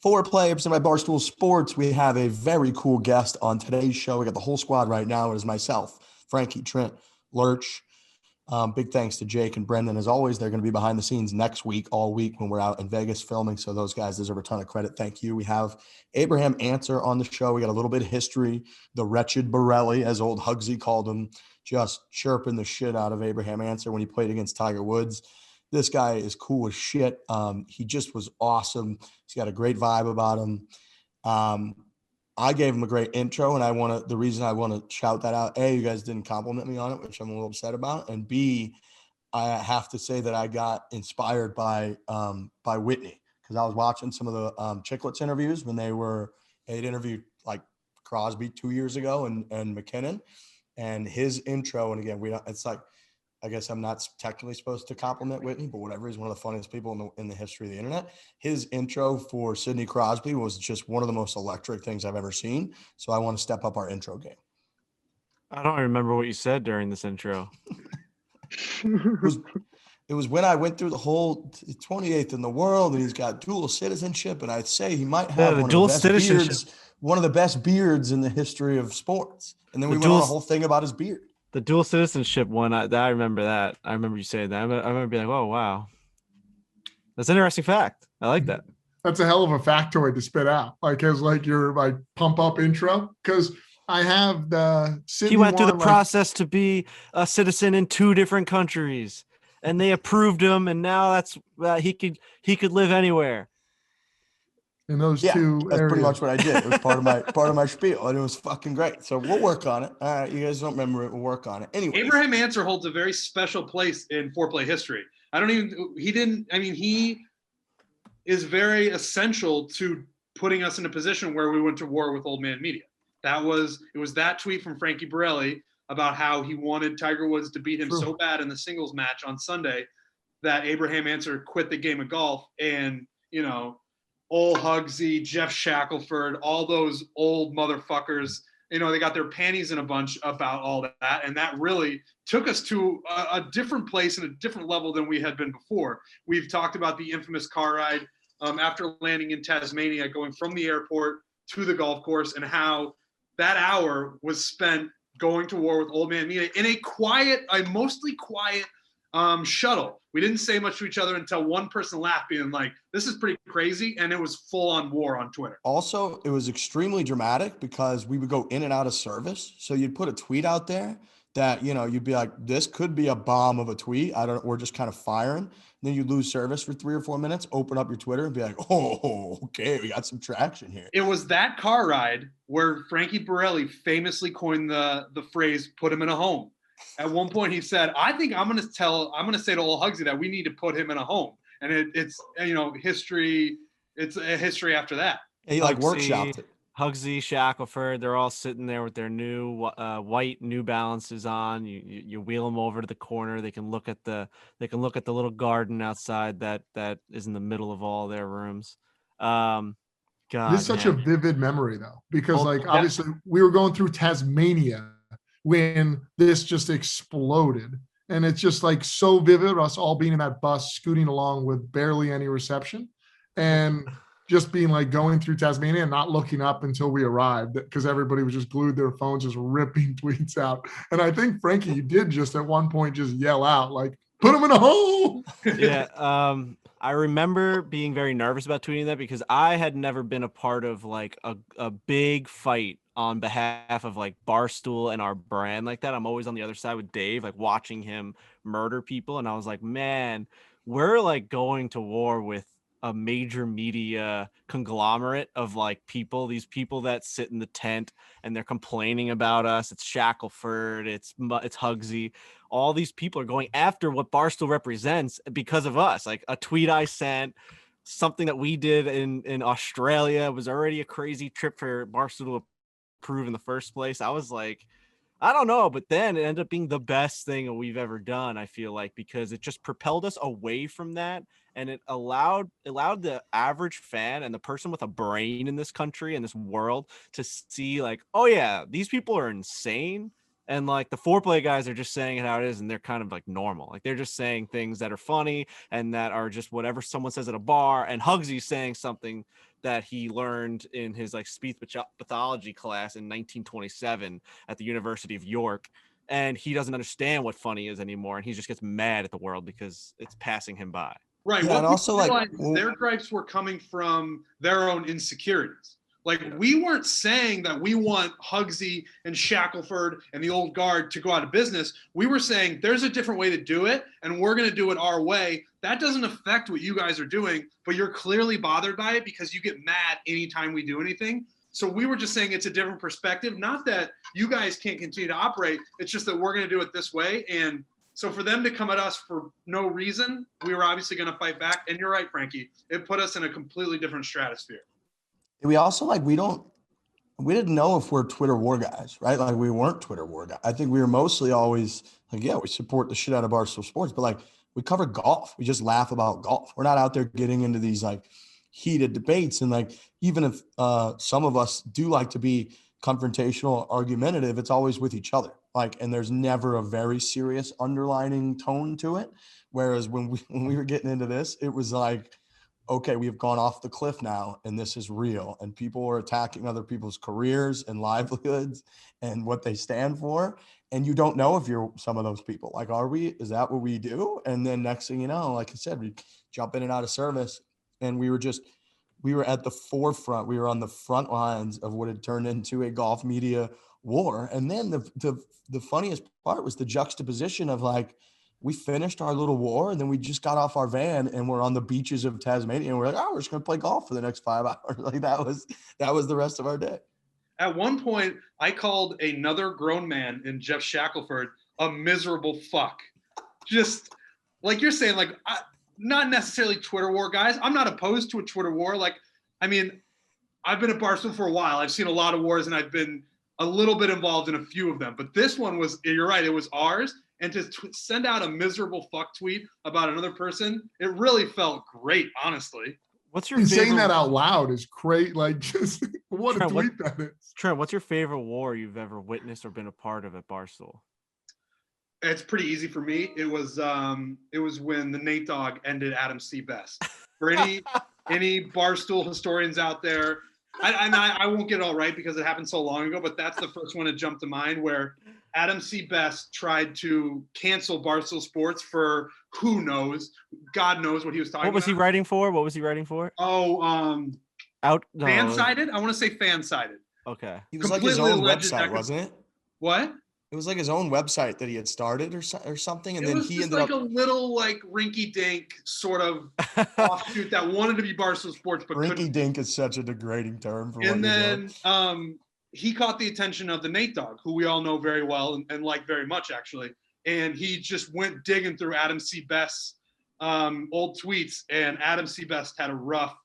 Foreplay, presented by Barstool Sports. We have a very cool guest on today's show. We got the whole squad right now. It is myself, Frankie, Trent, Lurch. Big thanks to Jake and Brendan. As always, they're going to be behind the scenes next week, all week when we're out in Vegas filming. So those guys deserve a ton of credit. Thank you. We have Abraham Ancer on the show. We got a little bit of history. The wretched Borrelli, as old Hugsy called him, just chirping the shit out of Abraham Ancer when he played against Tiger Woods. This guy is cool as shit. He just was awesome. He's got a great vibe about him. I gave him a great intro, and the reason I want to shout that out, A, you guys didn't compliment me on it, which I'm a little upset about, and B, I have to say that I got inspired by Whitney, because I was watching some of the Chicklets interviews when they'd interviewed like Crosby 2 years ago and McKinnon, and his intro, and again, it's like, I guess I'm not technically supposed to compliment Whitney, but whatever. He's one of the funniest people in the history of the internet. His intro for Sidney Crosby was just one of the most electric things I've ever seen. So I want to step up our intro game. I don't remember what you said during this intro. It was when I went through the whole 28th in the world, and he's got dual citizenship, and I'd say he might have one of the best beards in the history of sports. And then we went on a whole thing about his beard. The dual citizenship one, I remember that. I remember you saying that. I remember being like, oh, wow. That's an interesting fact. I like that. That's a hell of a factoid to spit out, like as like your like pump up intro. Because I have the he went through the process to be a citizen in 2 different countries, and they approved him, and now that's he could live anywhere. In those 2 areas. That's pretty much what I did. It was part of my spiel, and it was fucking great. So we'll work on it. All right, you guys don't remember it. We'll work on it. Anyway, Abraham Ancer holds a very special place in foreplay history. He is very essential to putting us in a position where we went to war with old man media. It was that tweet from Frankie Borrelli about how he wanted Tiger Woods to beat him so bad in the singles match on Sunday that Abraham Ancer quit the game of golf, and old Hugsy, Jeff Shackelford, all those old motherfuckers, they got their panties in a bunch about all that. And that really took us to a different place and a different level than we had been before. We've talked about the infamous car ride after landing in Tasmania, going from the airport to the golf course, and how that hour was spent going to war with old man media in a mostly quiet shuttle. We didn't say much to each other until one person laughed, being like, this is pretty crazy. And it was full on war on Twitter. Also, it was extremely dramatic because we would go in and out of service. So you'd put a tweet out there that, you'd be like, this could be a bomb of a tweet. We're just kind of firing. Then you lose service for 3 or 4 minutes, open up your Twitter and be like, oh, okay, we got some traction here. It was that car ride where Frankie Borrelli famously coined the phrase, put him in a home. At one point he said, I think I'm going to say to old Hugsy that we need to put him in a home. And it's history. It's a history after that. And he workshopped it. Hugsy, Shackelford, they're all sitting there with their new white New Balances on. You wheel them over to the corner. They can look at the little garden outside that is in the middle of all their rooms. God, this is such a vivid memory though, because obviously we were going through Tasmania when this just exploded, and it's just like so vivid, us all being in that bus scooting along with barely any reception, and just being like going through Tasmania and not looking up until we arrived, because everybody was just glued to their phones, just ripping tweets out. And I think Frankie, you did just at one point just yell out like, put him in a hole. Yeah. I remember being very nervous about tweeting that because I had never been a part of like a big fight on behalf of like Barstool and our brand like that. I'm always on the other side with Dave, like watching him murder people. And I was like, man, we're like going to war with a major media conglomerate of like people, these people that sit in the tent and they're complaining about us. It's Shackelford, it's Hugsy. All these people are going after what Barstool represents because of us. Like a tweet I sent, something that we did in Australia was already a crazy trip for Barstool to approve in the first place. I was like, I don't know, but then it ended up being the best thing we've ever done, I feel like, because it just propelled us away from that, and it allowed the average fan and the person with a brain in this country and this world to see like, oh yeah, these people are insane, And like the foreplay guys are just saying it how it is, and they're kind of like normal. Like they're just saying things that are funny and that are just whatever someone says at a bar. And Hugsy's saying something that he learned in his like speech pathology class in 1927 at the University of York. And he doesn't understand what funny is anymore, and he just gets mad at the world because it's passing him by. Right. Yeah, and also like their gripes were coming from their own insecurities. Like we weren't saying that we want Hugsy and Shackelford and the old guard to go out of business. We were saying there's a different way to do it, and we're going to do it our way. That doesn't affect what you guys are doing, but you're clearly bothered by it because you get mad anytime we do anything. So we were just saying it's a different perspective. Not that you guys can't continue to operate. It's just that we're going to do it this way. And so for them to come at us for no reason, we were obviously going to fight back. And you're right, Frankie. It put us in a completely different stratosphere. We also like we didn't know if we're Twitter war guys, right? Like we weren't Twitter war guys. I think we were mostly always like, yeah, we support the shit out of Barstool Sports, but like we cover golf. We just laugh about golf. We're not out there getting into these like heated debates. And like even if some of us do like to be confrontational, argumentative, it's always with each other. Like, and there's never a very serious underlining tone to it. Whereas when we were getting into this, it was like, okay, we've gone off the cliff now, and this is real. And people are attacking other people's careers and livelihoods and what they stand for. And you don't know if you're some of those people. Like, is that what we do? And then next thing you know, like I said, we jump in and out of service. And we were at the forefront. We were on the front lines of what had turned into a golf media war. And then the funniest part was the juxtaposition of like, we finished our little war and then we just got off our van and we're on the beaches of Tasmania and we're like, oh, we're just going to play golf for the next 5 hours. Like that was the rest of our day. At one point, I called another grown man in Jeff Shackelford a miserable fuck. Just like you're saying, like, not necessarily Twitter war, guys. I'm not opposed to a Twitter war. Like, I mean, I've been at Barstool for a while. I've seen a lot of wars and I've been a little bit involved in a few of them. But this one was, you're right, it was ours. And to send out a miserable fuck tweet about another person, it really felt great, honestly. What's your saying that out loud is great. Like, just what a tweet that is. Trent, what's your favorite war you've ever witnessed or been a part of at Barstool? It's pretty easy for me. It was when the Nate Dogg ended Adam C. Best. For any Barstool historians out there, I won't get it all right because it happened so long ago, but that's the first one that jumped to mind where Adam C. Best tried to cancel Barstool Sports for who knows, God knows what he was talking about. What was he writing for? What was he writing for? Oh, Fansided? I want to say Fansided. Okay. He was like his own website, wasn't it? What? It was like his own website that he had started or something. And then he ended up a little like rinky dink sort of offshoot that wanted to be Barstool Sports, but rinky dink is such a degrading term for and then he caught the attention of the Nate Dogg, who we all know very well and like very much actually. And he just went digging through Adam C. Best's old tweets, and Adam C. Best had a rough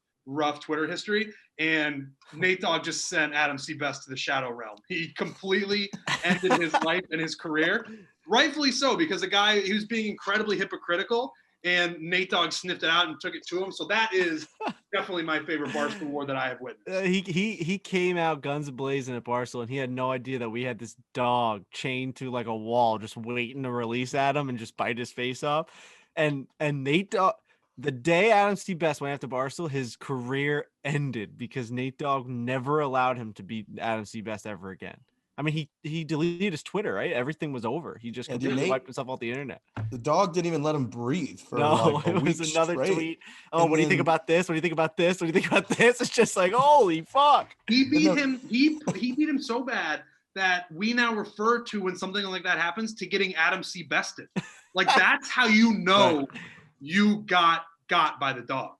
Twitter history. And Nate Dogg just sent Adam C. Best to the shadow realm. He completely ended his life and his career, rightfully so, because the guy, he was being incredibly hypocritical, and Nate Dogg sniffed it out and took it to him. So that is definitely my favorite Barstool war that I have witnessed. He came out guns blazing at Barstool, and he had no idea that we had this dog chained to like a wall, just waiting to release Adam and just bite his face off. And Nate Dogg. The day Adam C. Best went after Barstool, his career ended because Nate Dogg never allowed him to beat Adam C. Best ever again. I mean, he deleted his Twitter, right? Everything was over. He just completely wiped himself off the internet. The dog didn't even let him breathe for like a it week was another straight. tweet. Oh, and what do you think about this? What do you think about this? What do you think about this? It's just like, holy fuck. He beat him. He beat him so bad that we now refer to when something like that happens to getting Adam C. Bested. Like that's how you know. Right. You got by the dog.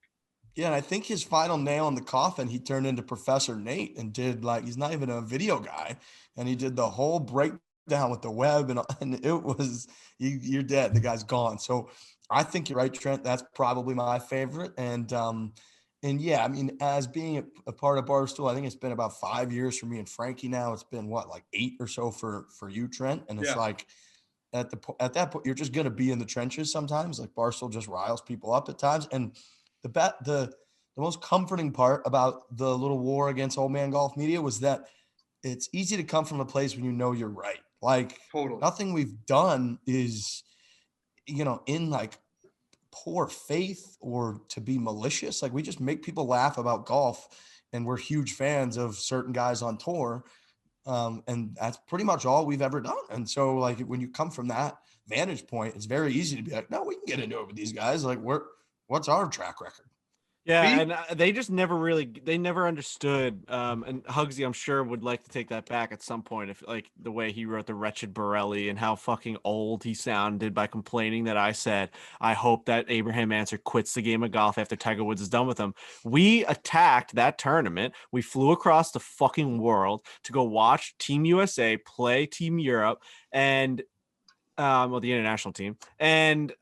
Yeah, and I think his final nail in the coffin, he turned into Professor Nate and did like, he's not even a video guy, and he did the whole breakdown with the web, and it was, you're dead. The guy's gone. So I think you're right, Trent. That's probably my favorite. And yeah, I mean, as being a part of Barstool, I think it's been about 5 years for me and Frankie now. It's been what, like 8 or so for you, Trent. And it's like, at that point, you're just going to be in the trenches sometimes. Like Barstool just riles people up at times. And the most comforting part about the little war against old man golf media was that it's easy to come from a place when you know you're right. Like Totally. nothing we've done is, in like poor faith or to be malicious. Like we just make people laugh about golf, and we're huge fans of certain guys on tour. And that's pretty much all we've ever done. And so like when you come from that vantage point, it's very easy to be like, no, we can get into it with these guys. Like what's our track record? Yeah, and they just they never understood. And Hugsy, I'm sure, would like to take that back at some point, if like the way he wrote the wretched Borrelli and how fucking old he sounded by complaining that I said, I hope that Abraham Ancer quits the game of golf after Tiger Woods is done with him. We attacked that tournament. We flew across the fucking world to go watch Team USA play Team Europe and the international team. And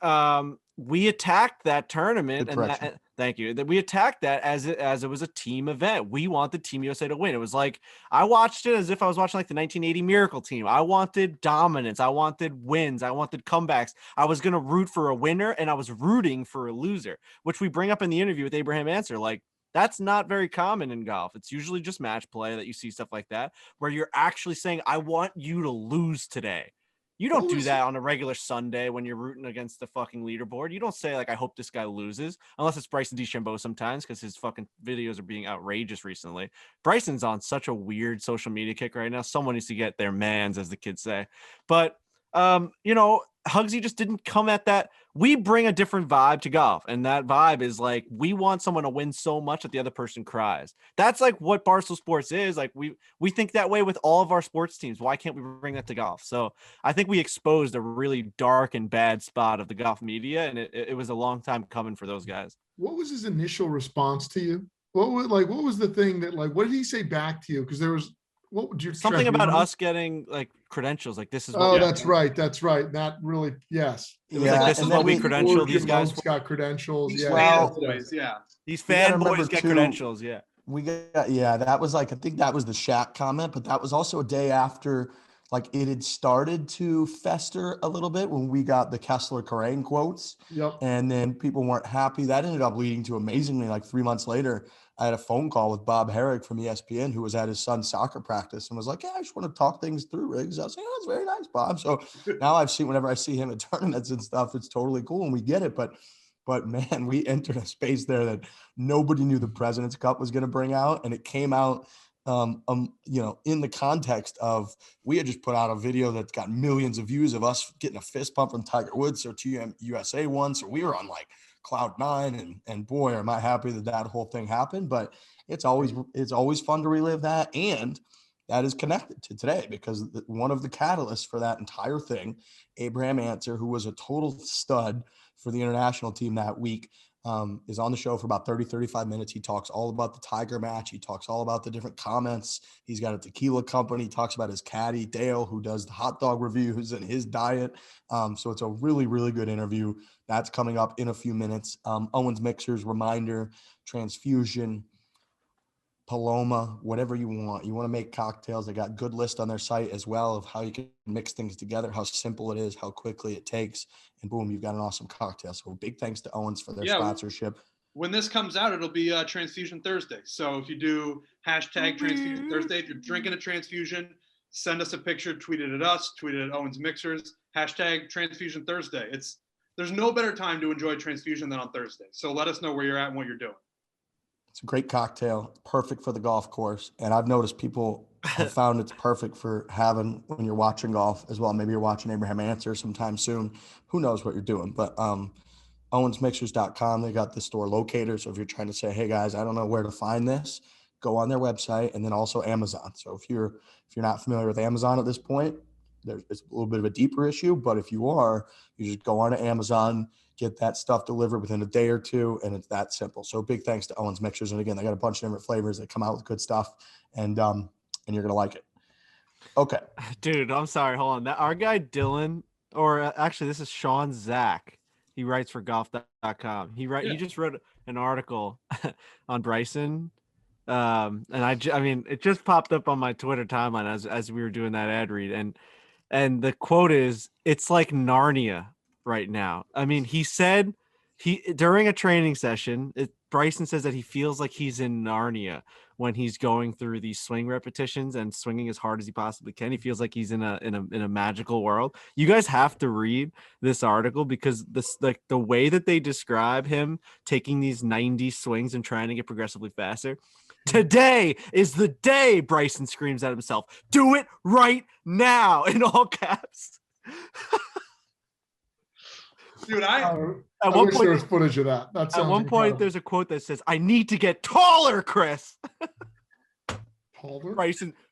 we attacked that tournament, and thank you. That we attacked that as it was a team event. We wanted Team USA to win. It was like I watched it as if I was watching like the 1980 Miracle Team. I wanted dominance. I wanted wins. I wanted comebacks. I was gonna root for a winner, and I was rooting for a loser, which we bring up in the interview with Abraham Ancer. Like that's not very common in golf. It's usually just match play that you see stuff like that, where you're actually saying, "I want you to lose today." You don't do that on a regular Sunday when you're rooting against the fucking leaderboard. You don't say like, I hope this guy loses, unless it's Bryson DeChambeau sometimes, because his fucking videos are being outrageous recently. Bryson's on such a weird social media kick right now. Someone needs to get their mans, as the kids say. But, Hugsy just didn't come at that. We bring a different vibe to golf, and that vibe is like we want someone to win so much that the other person cries. That's like what Barstool Sports is. Like we think that way with all of our sports teams. Why can't we bring that to golf? So I think we exposed a really dark and bad spot of the golf media, and it was a long time coming for those guys. What was his initial response to you? What was the thing that what did he say back to you? Because there was something about us getting like credentials, like this is what that's right. That really, yes. It was like, this is what we credential these guys got credentials. These fanboys, these fanboys get credentials. We got that was like, I think that was the Shaq comment, but that was also a day after like it had started to fester a little bit when we got the Kessler Corain quotes. Yep. And then people weren't happy. That ended up leading to, amazingly, like 3 months later, I had a phone call with Bob Herrick from ESPN, who was at his son's soccer practice, and was like, I just want to talk things through, Riggs. I was like, that's very nice, Bob. So now whenever I see him at tournaments and stuff, it's totally cool and we get it. But man, we entered a space there that nobody knew the President's Cup was going to bring out. And it came out, in the context of, we had just put out a video that's got millions of views of us getting a fist pump from Tiger Woods. So Team USA won. So we were on like cloud nine, and boy, am I happy that whole thing happened. But it's always fun to relive that. And that is connected to today, because one of the catalysts for that entire thing, Abraham Ancer, who was a total stud for the international team that week, is on the show for about 35 minutes. He talks all about the Tiger match. He talks all about the different comments. He's got a tequila company. He talks about his caddy, Dale, who does the hot dog reviews and his diet. So it's a really, really good interview. That's coming up in a few minutes. Owens Mixers, reminder, transfusion, Paloma, whatever you want. You want to make cocktails. They got good list on their site as well of how you can mix things together, how simple it is, how quickly it takes, and boom, you've got an awesome cocktail. So big thanks to Owens for their sponsorship. When this comes out, it'll be Transfusion Thursday. So if you do hashtag Transfusion Thursday, if you're drinking a transfusion, send us a picture, tweet it at us, tweet it at Owens Mixers, hashtag Transfusion Thursday. There's no better time to enjoy transfusion than on Thursday. So let us know where you're at and what you're doing. It's a great cocktail, perfect for the golf course. And I've noticed people have found it's perfect for having when you're watching golf as well. Maybe you're watching Abraham Ancer sometime soon. Who knows what you're doing? But owensmixers.com, they got the store locator. So if you're trying to say, hey guys, I don't know where to find this, go on their website, and then also Amazon. So if you're not familiar with Amazon at this point, it's a little bit of a deeper issue. But if you are, you just go on to Amazon, get that stuff delivered within a day or two, and it's that simple. So big thanks to Owens Mixers. And again, they got a bunch of different flavors that come out with good stuff, and you're going to like it. Okay. Dude, I'm sorry. Hold on. Our guy Dylan, or actually this is Sean Zach. He writes for golf.com. He just wrote an article on Bryson. And I mean, it just popped up on my Twitter timeline as we were doing that ad read. And the quote is, it's like Narnia right now. I mean, he said during a training session, Bryson says that he feels like he's in Narnia, when he's going through these swing repetitions and swinging as hard as he possibly can. He feels like he's in a magical world. You guys have to read this article because the way that they describe him taking these 90 swings and trying to get progressively faster. Today is the day, Bryson screams at himself. Do it right now, in all caps. Dude, I At one wish point, there was footage of that. That sounds at one point, incredible. there's a quote that says, "I need to get taller, Chris." Taller?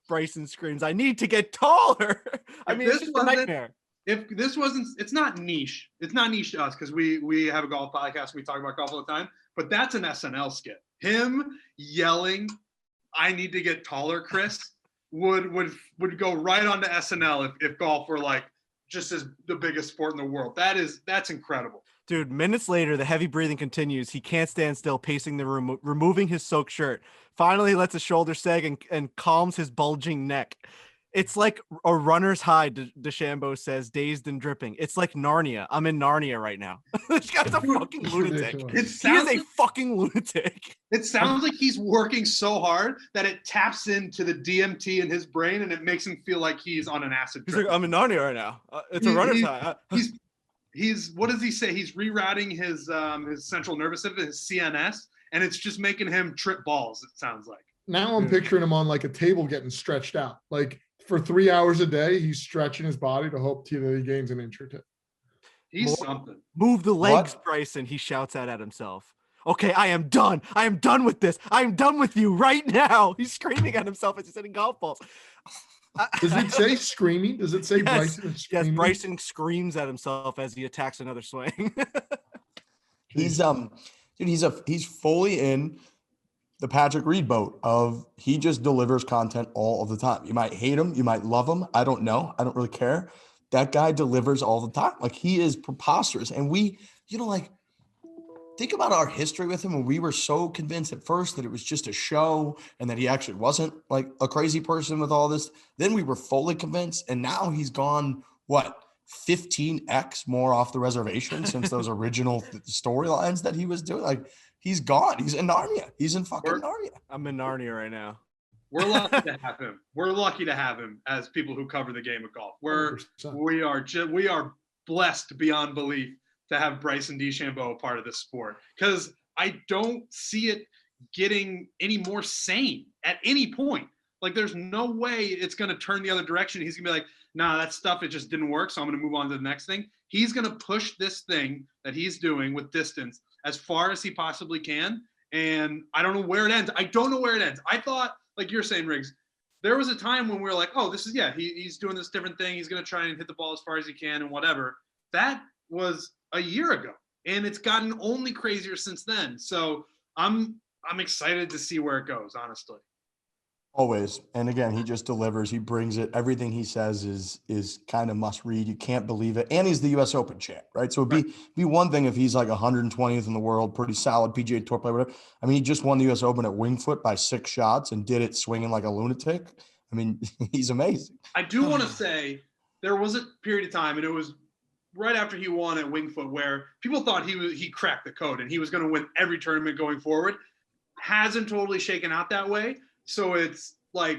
Bryson screams, "I need to get taller." I mean, it's this just a wasn't- nightmare. If this wasn't, it's not niche. It's not niche to us because we have a golf podcast and we talk about golf all the time. But that's an SNL skit. Him yelling, "I need to get taller, Chris," would go right onto SNL if golf were like just as the biggest sport in the world. That's incredible. Dude, minutes later, the heavy breathing continues. He can't stand still, pacing the room, removing his soaked shirt. Finally, he lets his shoulder sag and calms his bulging neck. It's like a runner's high, DeChambeau says, dazed and dripping. It's like Narnia. I'm in Narnia right now. This guy's a fucking It's lunatic. ridiculous. He is a fucking lunatic. It sounds like he's working so hard that it taps into the DMT in his brain and it makes him feel like he's on an acid He's trip. like, I'm in Narnia right now. It's a runner's high. He's what does he say? He's rerouting his central nervous system, his CNS, and it's just making him trip balls. It sounds like. Now I'm picturing him on like a table getting stretched out. Like for 3 hours a day, he's stretching his body to hope that he gains an inch or two. He's something. Move the legs, What? Bryson, he shouts out at himself. Okay, I am done. I am done with this. I am done with you right now. He's screaming at himself as he's hitting golf balls. Does it say screaming? Does it say Yes. Bryson is Yes, screaming? Bryson screams at himself as he attacks another swing. He's dude, he's fully in the Patrick Reed boat of he just delivers content all of the time. You might hate him, you might love him. I don't know. I don't really care. That guy delivers all the time. Like he is preposterous. And we, like, think about our history with him when we were so convinced at first that it was just a show and that he actually wasn't like a crazy person with all this. Then we were fully convinced. And now he's gone, what, 15x more off the reservation since those original storylines that he was doing. Like he's gone. He's in Narnia. He's in fucking Narnia. I'm in Narnia right now. We're lucky to have him. We're lucky to have him as people who cover the game of golf. 100%. We are blessed beyond belief to have Bryson DeChambeau a part of this sport because I don't see it getting any more sane at any point. Like there's no way it's going to turn the other direction. He's going to be like, nah, that stuff, it just didn't work. So I'm going to move on to the next thing. He's going to push this thing that he's doing with distance as far as he possibly can. And I don't know where it ends. I thought, like you're saying, Riggs, there was a time when we were like, oh, this is, he's doing this different thing. He's going to try and hit the ball as far as he can and whatever. That was a year ago. And it's gotten only crazier since then. So I'm excited to see where it goes, honestly. Always. And again, he just delivers. He brings it. Everything he says is kind of must read. You can't believe it. And he's the US Open champ, right? So it'd be one thing if he's like 120th in the world, pretty solid PGA Tour player, whatever. I mean, he just won the US Open at Winged Foot by 6 shots and did it swinging like a lunatic. I mean, he's amazing. I do want to say there was a period of time, and it was right after he won at Winged Foot, where people thought he cracked the code and he was going to win every tournament going forward. Hasn't totally shaken out that way. So it's like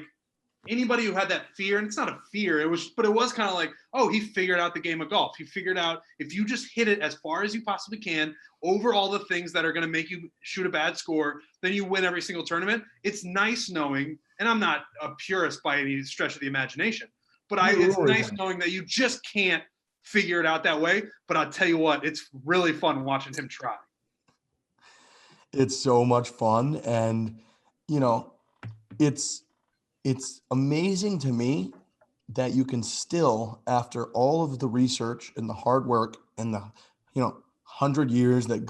anybody who had that fear, and it's not a fear, but it was kind of like, oh, he figured out the game of golf. He figured out if you just hit it as far as you possibly can over all the things that are going to make you shoot a bad score, then you win every single tournament. It's nice knowing, and I'm not a purist by any stretch of the imagination, but it's nice knowing that you just can't figure it out that way. But I'll tell you what, it's really fun watching him try. It's so much fun. And, it's amazing to me that you can still, after all of the research and the hard work and the, 100 years that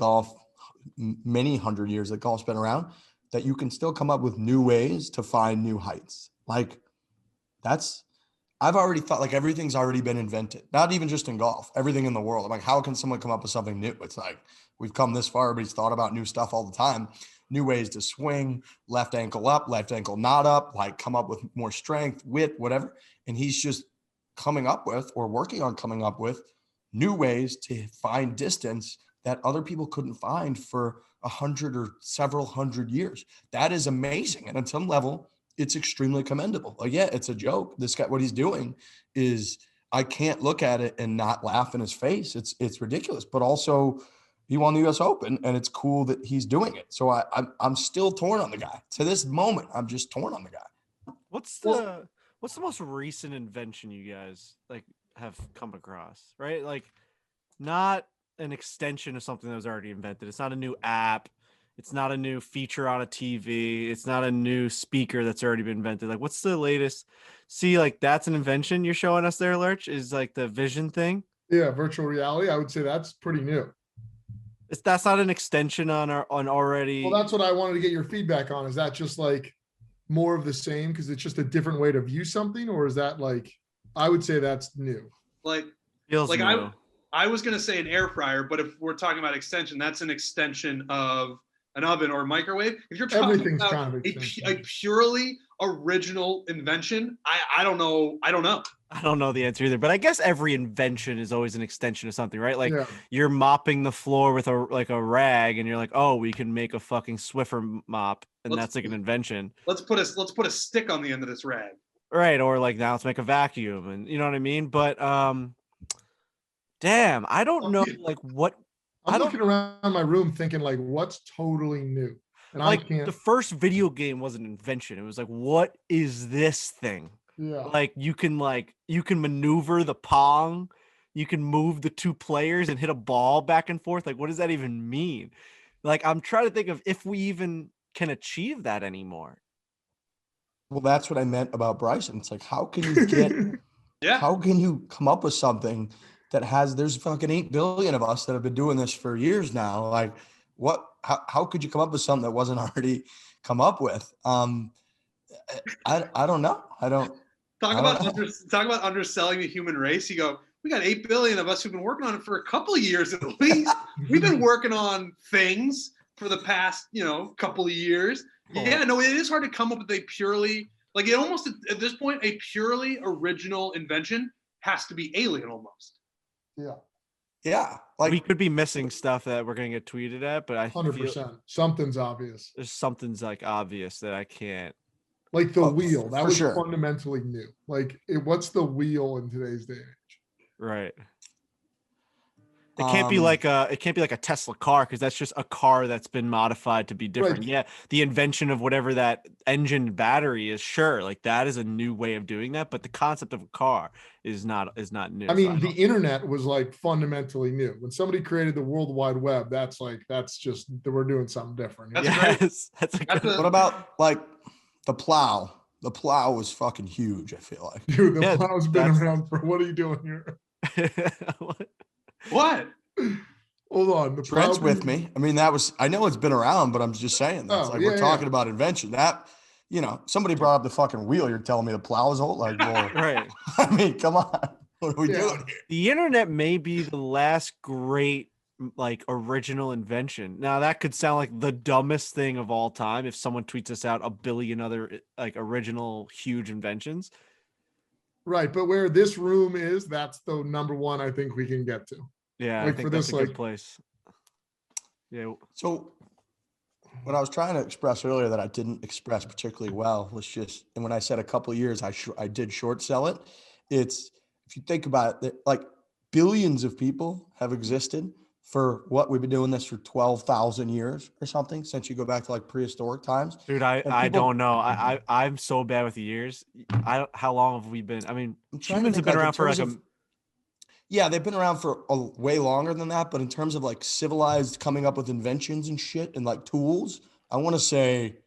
many 100 years that golf's been around, that you can still come up with new ways to find new heights. Like I've already thought like everything's already been invented, not even just in golf, everything in the world. I'm like, how can someone come up with something new? It's like, we've come this far, everybody's thought about new stuff all the time. New ways to swing, left ankle up, left ankle not up, like come up with more strength, width, whatever. And he's just coming up with or working on coming up with new ways to find distance that other people couldn't find for 100 or several hundred years. That is amazing. And on some level, it's extremely commendable. Like, yeah, it's a joke. This guy, what he's doing is, I can't look at it and not laugh in his face. It's ridiculous, but also he won the U.S. Open, and it's cool that he's doing it. So I'm still torn on the guy. To this moment, I'm just torn on the guy. What's the most recent invention you guys like have come across? Right, like not an extension of something that was already invented. It's not a new app. It's not a new feature on a TV. It's not a new speaker that's already been invented. Like, what's the latest? See, like that's an invention you're showing us there, Lurch, is like the vision thing. Yeah, virtual reality. I would say that's pretty new. That's not an extension on already. Well, that's what I wanted to get your feedback on. Is that just like more of the same because it's just a different way to view something, or is that like, I would say that's new. Like, Feels like new. I was going to say an air fryer, but if we're talking about extension, that's an extension of an oven or a microwave. If you're talking Everything's about kind of a purely original invention, I don't know. I don't know. I don't know the answer either, but I guess every invention is always an extension of something, right? Like Yeah. you're mopping the floor with a rag, and you're like, oh, we can make a fucking Swiffer mop, and that's like an invention, Let's put a stick on the end of this rag. right? Or like now let's make a vacuum, and you know what I mean. But damn, I don't know, like what. I'm looking around my room thinking like, what's totally new? And Like I can't. the first video game was an invention. It was like, what is this thing? Yeah. Like you can maneuver the Pong, you can move the two players and hit a ball back and forth. Like, what does that even mean? Like, I'm trying to think of if we even can achieve that anymore. Well, that's what I meant about Bryson. It's like, how can you get, Yeah. how can you come up with something that there's fucking 8 billion of us that have been doing this for years now. Like how could you come up with something that wasn't already come up with? I don't know. Talk about underselling the human race. You go, we got 8 billion of us who've been working on it for a couple of years at least. We've been working on things for the past, couple of years. Yeah, no, it is hard to come up with a purely, like it almost at this point, a purely original invention has to be alien almost. Yeah. Yeah. Like we could be missing stuff that we're gonna get tweeted at, but I 100%. Something's obvious. There's something's like obvious that I can't. Like the wheel. That was sure. fundamentally new. Like what's the wheel in today's day and age? Right. It can't be like a Tesla car, because that's just a car that's been modified to be different. Right. Yeah, the invention of whatever that engine battery is, sure, like that is a new way of doing that, but the concept of a car is not new. I mean, the internet was like fundamentally new. When somebody created the World Wide Web, that's just we're doing something different. Yes, that's a good. What about like the plow? The plow was fucking huge, I feel like. Dude, the plow's been around for, what are you doing here? What? Hold on. The Trent's with me. I mean, I know it's been around, but I'm just saying that's we're talking about invention. That, somebody brought up the fucking wheel. You're telling me the plow is old? Like, well, Right. I mean, come on. What are we doing here? The internet may be the last great like original invention. Now that could sound like the dumbest thing of all time if someone tweets us out a billion other like original huge inventions. Right, but where this room is, that's the number one I think we can get to. Yeah, like I think for that's this, a good like place. Yeah. So what I was trying to express earlier that I didn't express particularly well was just, and when I said a couple of years, I did short sell it. It's, if you think about it, like billions of people have existed for what we've been doing this for 12,000 years or something, since you go back to like prehistoric times. Dude, I don't know. I'm so bad with the years. How long have we been? I mean, humans have been around for like yeah, they've been around for a way longer than that. But in terms of like civilized coming up with inventions and shit and like tools, I want to say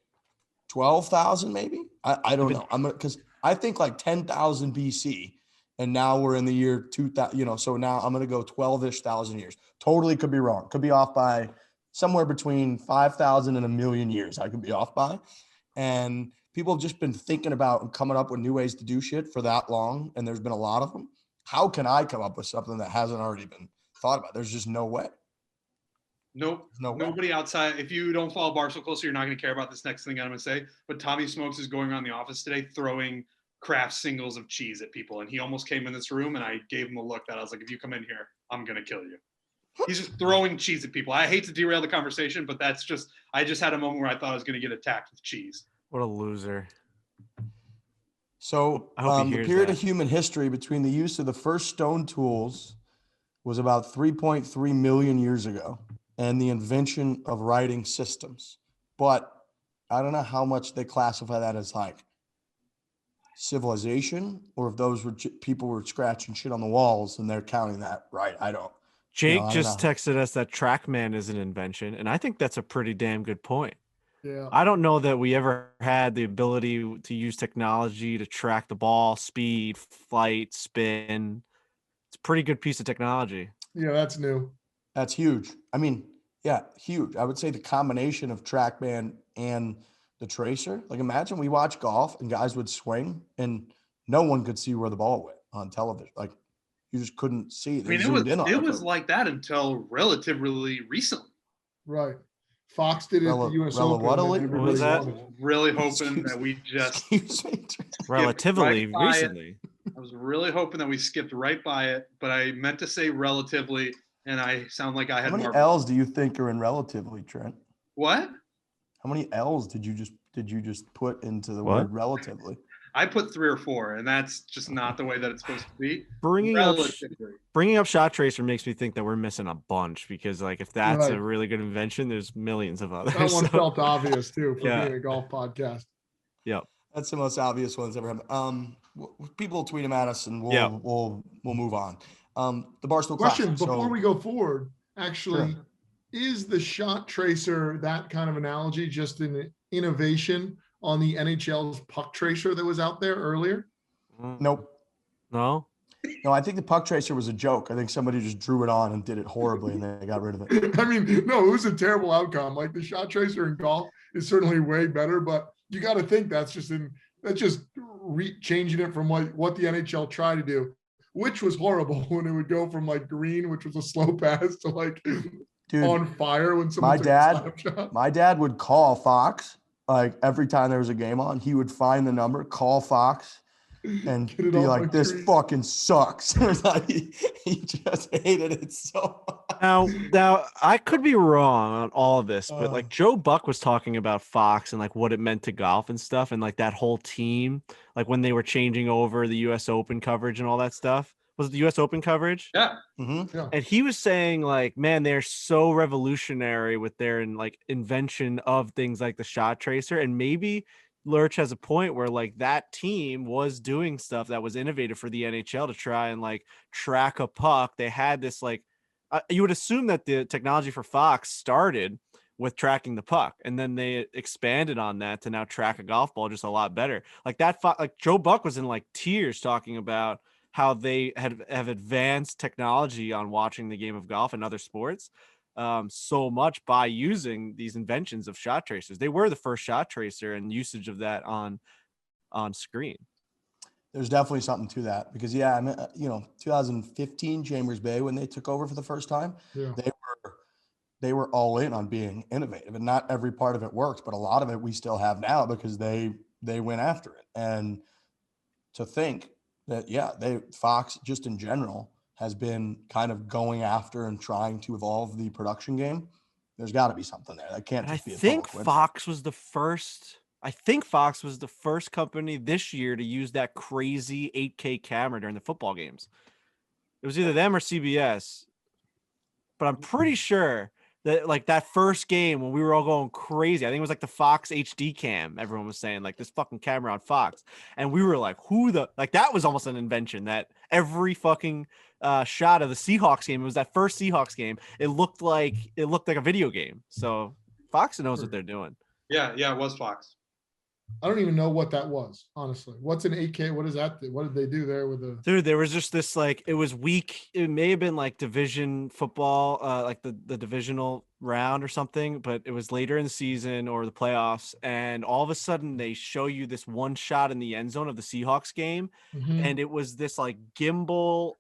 12,000 maybe. I don't know. Because I think like 10,000 BC. And now we're in the year 2000, so now I'm going to go 12-ish thousand years. Totally could be wrong. Could be off by somewhere between 5,000 and a million years. I could be off by. And people have just been thinking about and coming up with new ways to do shit for that long. And there's been a lot of them. How can I come up with something that hasn't already been thought about? There's just no way. Nope. Nobody outside. If you don't follow Barstool closely, you're not going to care about this next thing I'm going to say. But Tommy Smokes is going around the office today throwing craft singles of cheese at people, and he almost came in this room, and I gave him a look that I was like, if you come in here, I'm gonna kill you. He's just throwing cheese at people. I hate to derail the conversation, but I just had a moment where I thought I was going to get attacked with cheese. What a loser. So I hope he the hears period that. of human history between the use of the first stone tools was about 3.3 million years ago and the invention of writing systems. But I don't know how much they classify that as like civilization or if those were people were scratching shit on the walls and they're counting that, right? I don't. Jake I don't just know. texted us that TrackMan is an invention, and I think that's a pretty damn good point. Yeah. I don't know that we ever had the ability to use technology to track the ball, speed, flight, spin. It's a pretty good piece of technology. Yeah, that's new. That's huge. I mean, yeah, huge. I would say the combination of TrackMan and the tracer. Like imagine we watch golf and guys would swing and no one could see where the ball went on television. Like you just couldn't see. They zoomed in on it was like that until relatively recently. Right. Fox did it at the US Open. What was that? Really hoping that we just Excuse me. Relatively right by recently. I was really hoping that we skipped right by it, but I meant to say relatively, and I sound like I How had many more. L's do you think are in relatively, Trent? What? How many L's did you just put into the What? word relatively? I put 3 or 4, and that's just not the way that it's supposed to be. Bringing up Relatively. Shot Tracer makes me think that we're missing a bunch because, like, if that's a Right. really good invention, there's millions of others. That one so- felt obvious too for Yeah. being a golf podcast. Yep. That's the most obvious ones ever happened. People tweet them at us, and Yeah. we'll move on. The Barstool Question Classic. before So, we go forward, actually, Sure. is the shot tracer that kind of analogy just an innovation on the NHL's puck tracer that was out there earlier? nope. No. No, I think the puck tracer was a joke. I think somebody just drew it on and did it horribly, and they got rid of it. I mean, no, it was a terrible outcome. Like the shot tracer in golf is certainly way better, but you got to think that's just changing it from what the NHL tried to do, which was horrible when it would go from like green, which was a slow pass, to like Dude, on fire when someone my took a slap shot. my dad would call Fox like every time there was a game on. He would find the number, call Fox, and Get it be off like, my "This screen." fucking sucks." Like, he just hated it so much. Now I could be wrong on all of this, but like Uh. Joe Buck was talking about Fox and like what it meant to golf and stuff, and like that whole team, like when they were changing over the U.S. Open coverage and all that stuff. Was it the U.S. Open coverage? Yeah. Mm-hmm. Yeah. And he was saying like, man, they're so revolutionary with their like invention of things like the shot tracer, and maybe Lurch has a point where like that team was doing stuff that was innovative for the NHL to try and like track a puck. They had this like, you would assume that the technology for Fox started with tracking the puck, and then they expanded on that to now track a golf ball just a lot better. Like that, like Joe Buck was in like tears talking about how they have advanced technology on watching the game of golf and other sports so much by using these inventions of shot tracers. They were the first shot tracer and usage of that on screen. There's definitely something to that because, yeah, I mean, 2015 Chambers Bay, when they took over for the first time, Yeah. they were all in on being innovative, and not every part of it worked, but a lot of it we still have now because they went after it. And to think that, yeah, Fox just in general has been kind of going after and trying to evolve the production game. There's got to be something there. That can't And just be a think total Fox was the first. I think Fox was the first company this year to use that crazy 8K camera during the football games. It was either them or CBS, but I'm pretty sure that like that first game when we were all going crazy, I think it was like the Fox HD cam. Everyone was saying like this fucking camera on Fox, and we were like, that was almost an invention. That every fucking shot of the Seahawks game, it was that first Seahawks game. It looked like a video game. So Fox knows what they're doing. Yeah, it was Fox. I don't even know what that was, honestly. What's an 8K? What is that? What did they do there with the Dude, there was just this like it was weak. It may have been like division football, like the divisional round or something, but it was later in the season or the playoffs, and all of a sudden they show you this one shot in the end zone of the Seahawks game, and it was this like gimbal,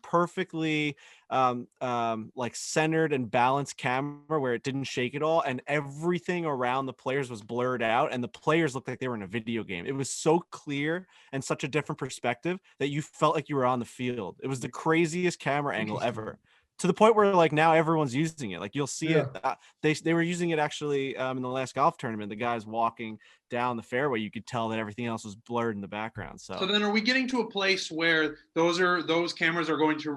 perfectly like centered and balanced camera where it didn't shake at all, and everything around the players was blurred out, and the players looked like they were in a video game. It was so clear and such a different perspective that you felt like you were on the field. It was the craziest camera angle ever. to the point where like now everyone's using it. Like you'll see Yeah. it. They were using it actually in the last golf tournament. The guys walking down the fairway, you could tell that everything else was blurred in the background. So then are we getting to a place where those cameras are going to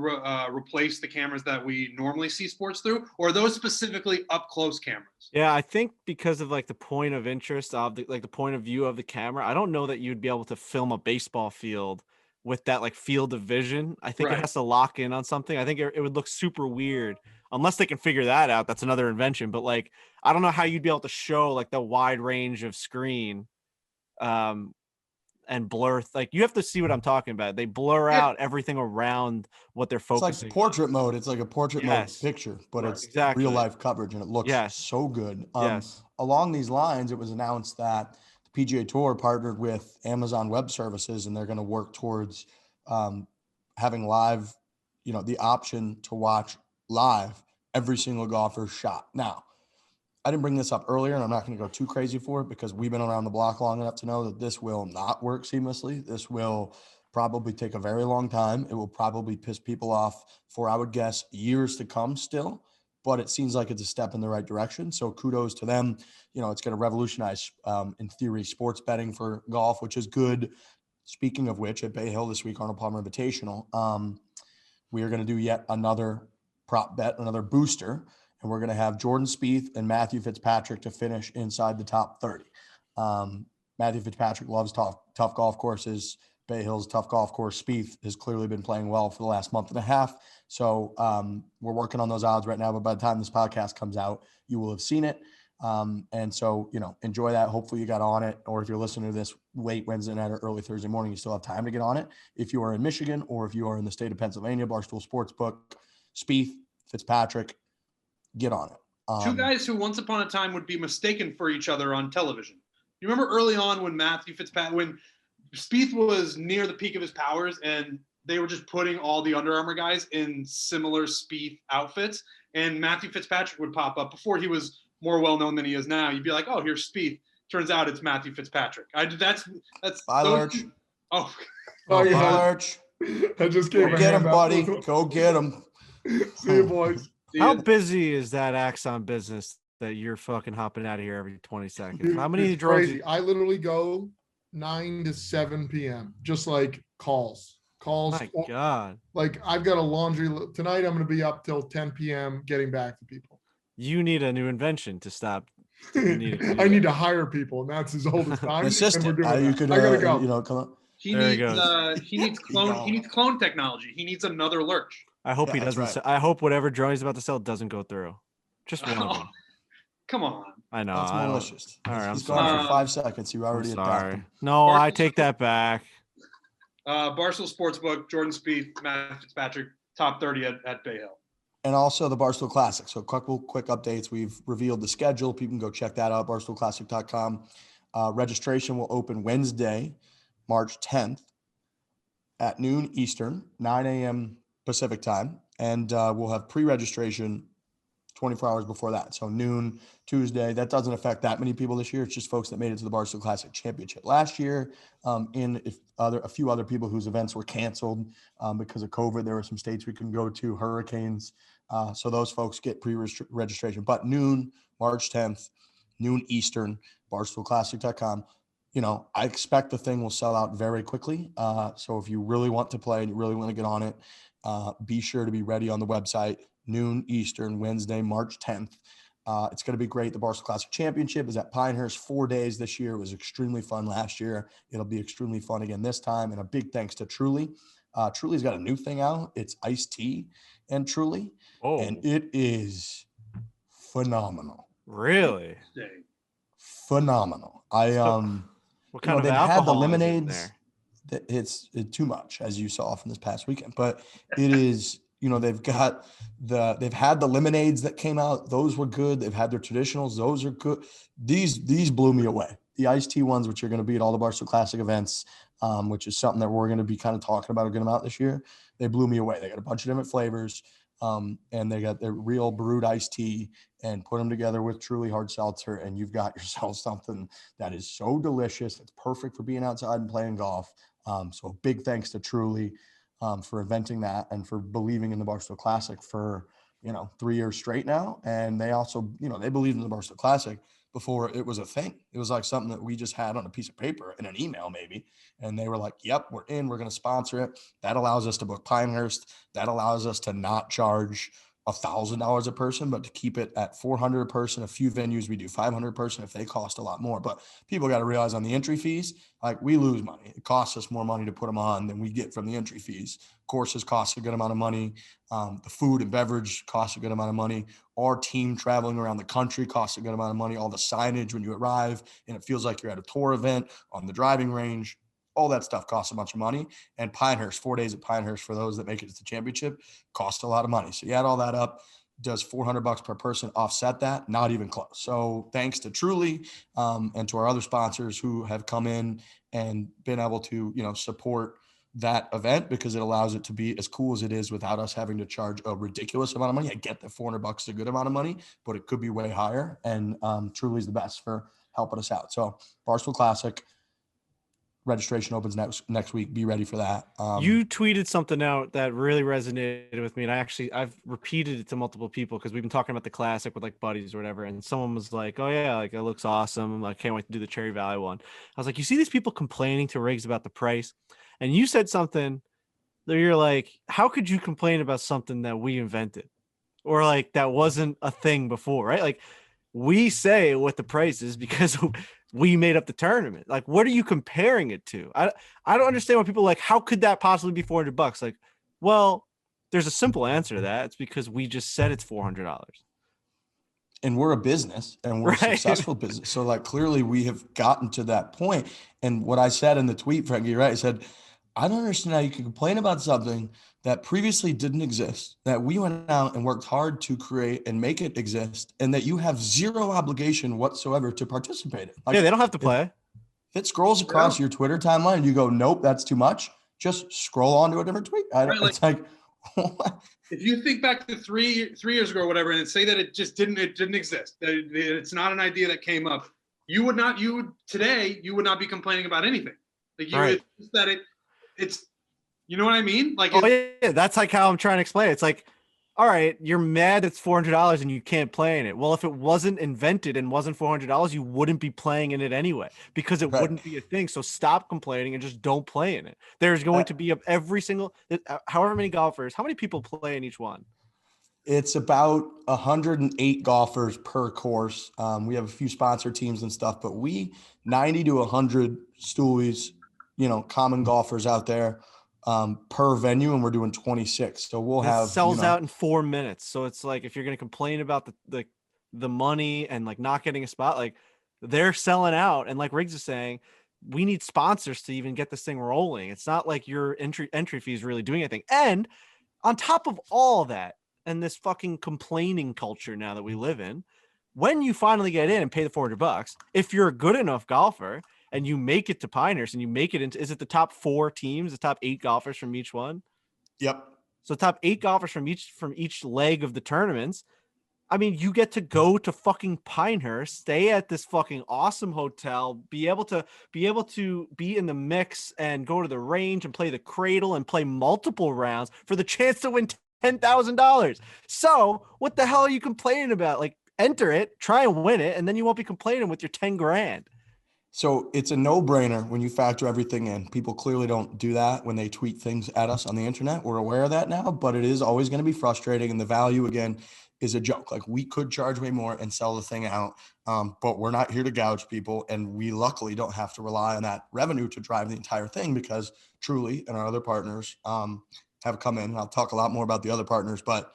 replace the cameras that we normally see sports through, or are those specifically up close cameras? Yeah, I think because of like the point of interest of the point of view of the camera, I don't know that you'd be able to film a baseball field with that like field of vision. I think Right. it has to lock in on something. I think it would look super weird unless they can figure that out. That's another invention. But like, I don't know how you'd be able to show like the wide range of screen, and blur. Like you have to see what I'm talking about. They blur Yeah. out everything around what they're It's focusing. like portrait mode. It's like a portrait mode Yes. picture, but Right. it's Exactly. real life coverage, and it looks Yes. so good. Yes. Along these lines, it was announced that the PGA Tour partnered with Amazon Web Services, and they're going to work towards having live, the option to watch live every single golfer's shot. Now, I didn't bring this up earlier, and I'm not going to go too crazy for it because we've been around the block long enough to know that this will not work seamlessly. This will probably take a very long time. It will probably piss people off for, I would guess, years to come still, but it seems like it's a step in the right direction. So kudos to them. It's going to revolutionize, in theory, sports betting for golf, which is good. Speaking of which, at Bay Hill this week, Arnold Palmer Invitational, we are going to do yet another prop bet, another booster. And we're going to have Jordan Spieth and Matthew Fitzpatrick to finish inside the top 30. Matthew Fitzpatrick loves tough golf courses. Bay Hill's tough golf course. Spieth has clearly been playing well for the last month and a half. So we're working on those odds right now. But by the time this podcast comes out, you will have seen it. And so, enjoy that. Hopefully you got on it. Or if you're listening to this late Wednesday night or early Thursday morning, you still have time to get on it. If you are in Michigan or if you are in the state of Pennsylvania, Barstool Sportsbook, Spieth, Fitzpatrick, get on it. Two guys who once upon a time would be mistaken for each other on television. You remember early on when when Spieth was near the peak of his powers and they were just putting all the Under Armour guys in similar Spieth outfits, and Matthew Fitzpatrick would pop up before he was more well-known than he is now. You'd be like, oh, here's Spieth. Turns out it's Matthew Fitzpatrick. That's Bye, Lurch. Oh, Bye, yeah. Lurch. I just gave Go get him, buddy. Go get him. See you, boys. How busy is that Axon business that you're fucking hopping out of here every 20 seconds? Dude, How many it's drones? crazy. I literally go 9 to 7 p.m. just like calls. My God. Like I've got a laundry tonight. I'm going to be up till 10 p.m. getting back to people. You need a new invention to stop. I need to hire people, and that's as old as time. An assistant. And we're doing You that. could, I gotta go. come on. he There he needs clone technology. He needs another Lurch. I hope he Yeah, that's doesn't. right. I hope whatever drone he's about to sell doesn't go through. Just one of them. Come on. I know. That's I don't- malicious. All right, I'm He's sorry. gone for 5 seconds. You I'm already attacked sorry. him. No, I Barstool take that back. Barstool Sportsbook, Jordan Spieth, Matt Fitzpatrick, top 30 at Bay Hill. And also the Barstool Classic. So quick updates. We've revealed the schedule. People can go check that out, barstoolclassic.com. Registration will open Wednesday, March 10th at noon Eastern, 9 a.m. Pacific time. And we'll have pre-registration 24 hours before that. So noon Tuesday. That doesn't affect that many people this year. It's just folks that made it to the Barstool Classic Championship last year. A few other people whose events were canceled because of COVID. There were some states we couldn't go to, hurricanes. So those folks get pre-registration. But noon, March 10th, noon Eastern, barstoolclassic.com. I expect the thing will sell out very quickly. So if you really want to play and you really want to get on it, be sure to be ready on the website, noon Eastern, Wednesday, March 10th. It's going to be great. The Barstool Classic Championship is at Pinehurst 4 days this year. It was extremely fun last year. It'll be extremely fun again this time. And a big thanks to Truly. Truly's got a new thing out. It's iced tea and Truly. Oh, And it is phenomenal. really? Phenomenal. What kind of they've had the alcohol is in lemonades. there? It's too much, as you saw from this past weekend, but it is, they've had the lemonades that came out. Those were good. They've had their traditionals. Those are good. These blew me away. The iced tea ones, which are going to be at all the Barstool Classic events, which is something that we're going to be kind of talking about getting them out this year. They blew me away. They got a bunch of different flavors. And they got their real brewed iced tea and put them together with Truly hard seltzer. And you've got yourself something that is so delicious. It's perfect for being outside and playing golf. So big thanks to Truly for inventing that and for believing in the Barstool Classic for 3 years straight now. And they also, they believed in the Barstool Classic before it was a thing. It was like something that we just had on a piece of paper in an email maybe. And they were like, yep, we're in, we're going to sponsor it. That allows us to book Pinehurst. That allows us to not charge $1,000 a person, but to keep it at 400 a person. A few venues we do 500 a person if they cost a lot more. But people got to realize on the entry fees, like we lose money. It costs us more money to put them on than we get from the entry fees. Courses cost a good amount of money. The food and beverage costs a good amount of money. Our team traveling around the country costs a good amount of money. All the signage when you arrive and it feels like you're at a tour event on the driving range. All that stuff costs a bunch of money. And Pinehurst, 4 days at Pinehurst for those that make it to the championship costs a lot of money. So you add all that up, does $400 per person offset that? Not even close. So thanks to Truly and to our other sponsors who have come in and been able to, support that event because it allows it to be as cool as it is without us having to charge a ridiculous amount of money. I get that $400 is a good amount of money, but it could be way higher. And Truly is the best for helping us out. So Barstool Classic, registration opens next week. Be ready for that. You tweeted something out that really resonated with me, and I've repeated it to multiple people because we've been talking about the Classic with like buddies or whatever, and someone was like, "Oh yeah, like it looks awesome. I can't wait to do the Cherry Valley one." I was like, "You see these people complaining to Riggs about the price?" And you said something that you're like, "How could you complain about something that we invented, or like that wasn't a thing before, right?" Like we say what the price is because we made up the tournament. Like, what are you comparing it to? I don't understand why people are like, how could that possibly be $400? Like, well, there's a simple answer to that. It's because we just said it's $400. And we're a business and we're a successful business. So like, clearly we have gotten to that point. And what I said in the tweet, Frankie, right? I said, I don't understand how you can complain about something that previously didn't exist, that we went out and worked hard to create and make it exist, and that you have zero obligation whatsoever to participate in. Like, yeah, they don't have to play. If it scrolls across your Twitter timeline and you go, nope, that's too much, just scroll on to a different tweet. It's like, what? If you think back to three years ago or whatever, and say that it didn't exist, that it's not an idea that came up, you would not be complaining about anything. Like it's you know what I mean? Like, yeah, that's like how I'm trying to explain it. It's like, all right, you're mad it's $400 and you can't play in it. Well, if it wasn't invented and wasn't $400, you wouldn't be playing in it anyway because it wouldn't be a thing. So stop complaining and just don't play in it. There's going to be every single, however many golfers, how many people play in each one? It's about 108 golfers per course. We have a few sponsor teams and stuff, but 90 to 100 stoolies, common golfers out there per venue, and we're doing 26. So we'll have sells out in 4 minutes. So it's like, if you're going to complain about the money and like not getting a spot, like they're selling out. And like Riggs is saying, we need sponsors to even get this thing rolling. It's not like your entry fee is really doing anything. And on top of all that, and this fucking complaining culture now that we live in, when you finally get in and pay the $400, if you're a good enough golfer and you make it to Pinehurst and you make it into, is it the top 4 teams, the top 8 golfers from each one? Yep. So top 8 golfers from each leg of the tournaments. I mean, you get to go to fucking Pinehurst, stay at this fucking awesome hotel, be able to be in the mix and go to the range and play the cradle and play multiple rounds for the chance to win $10,000. So what the hell are you complaining about? Like, enter it, try and win it, and then you won't be complaining with your 10 grand. So it's a no-brainer when you factor everything in. People clearly don't do that when they tweet things at us on the internet. We're aware of that now, but it is always going to be frustrating. And the value, again, is a joke. Like, we could charge way more and sell the thing out, but we're not here to gouge people. And we luckily don't have to rely on that revenue to drive the entire thing, because Truly and our other partners have come in. I'll talk a lot more about the other partners, but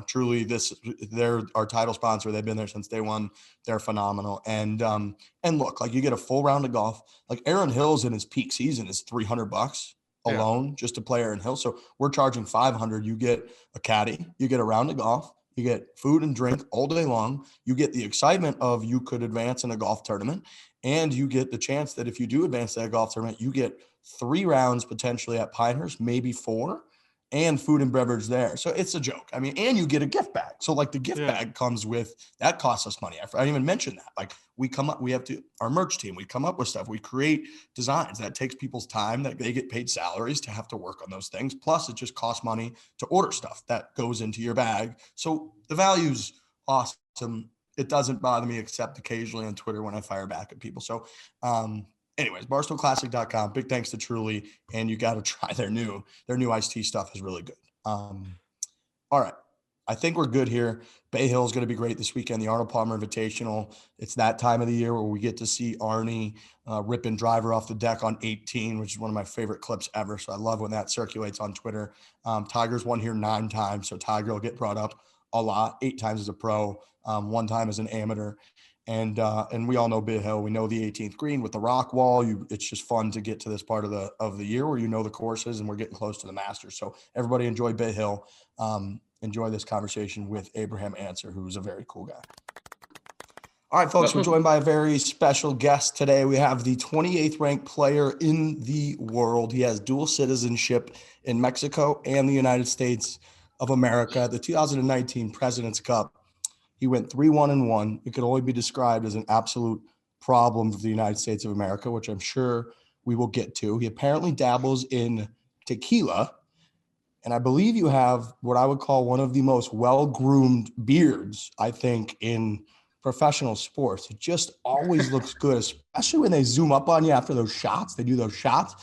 Truly, they're our title sponsor. They've been there since day one. They're phenomenal. And look, like, you get a full round of golf. Like, Aaron Hill's in his peak season is $300 alone just to play Aaron Hill. So we're charging $500. You get a caddy, you get a round of golf, you get food and drink all day long. You get the excitement of you could advance in a golf tournament, and you get the chance that if you do advance that golf tournament, you get 3 rounds potentially at Pinehurst, maybe 4. and food and beverage there. So it's a joke. I mean, and you get a gift bag. So like the gift bag comes with, that costs us money. I didn't even mention that. Like our merch team, we come up with stuff. We create designs that takes people's time, that they get paid salaries to have to work on those things. Plus it just costs money to order stuff that goes into your bag. So the value's awesome. It doesn't bother me except occasionally on Twitter when I fire back at people. So, anyways, barstoolclassic.com. Big thanks to Truly, and you got to try their new iced tea stuff is really good. All right. I think we're good here. Bay Hill is going to be great this weekend. The Arnold Palmer Invitational. It's that time of the year where we get to see Arnie ripping driver off the deck on 18, which is one of my favorite clips ever. So I love when that circulates on Twitter. Tiger's won here 9 times, so Tiger will get brought up a lot. 8 times as a pro, 1 time as an amateur. And we all know Bay Hill. We know the 18th green with the rock wall. It's just fun to get to this part of the year where you know the courses, and we're getting close to the Masters. So everybody enjoy Bay Hill. Enjoy this conversation with Abraham Ancer, who's a very cool guy. All right, folks, we're joined by a very special guest today. We have the 28th ranked player in the world. He has dual citizenship in Mexico and the United States of America. The 2019 President's Cup, he went 3-1-1. It could only be described as an absolute problem for the United States of America, which I'm sure we will get to. He apparently dabbles in tequila, and I believe you have what I would call one of the most well-groomed beards, I think, in professional sports. It just always looks good, especially when they zoom up on you after those shots. They do those shots.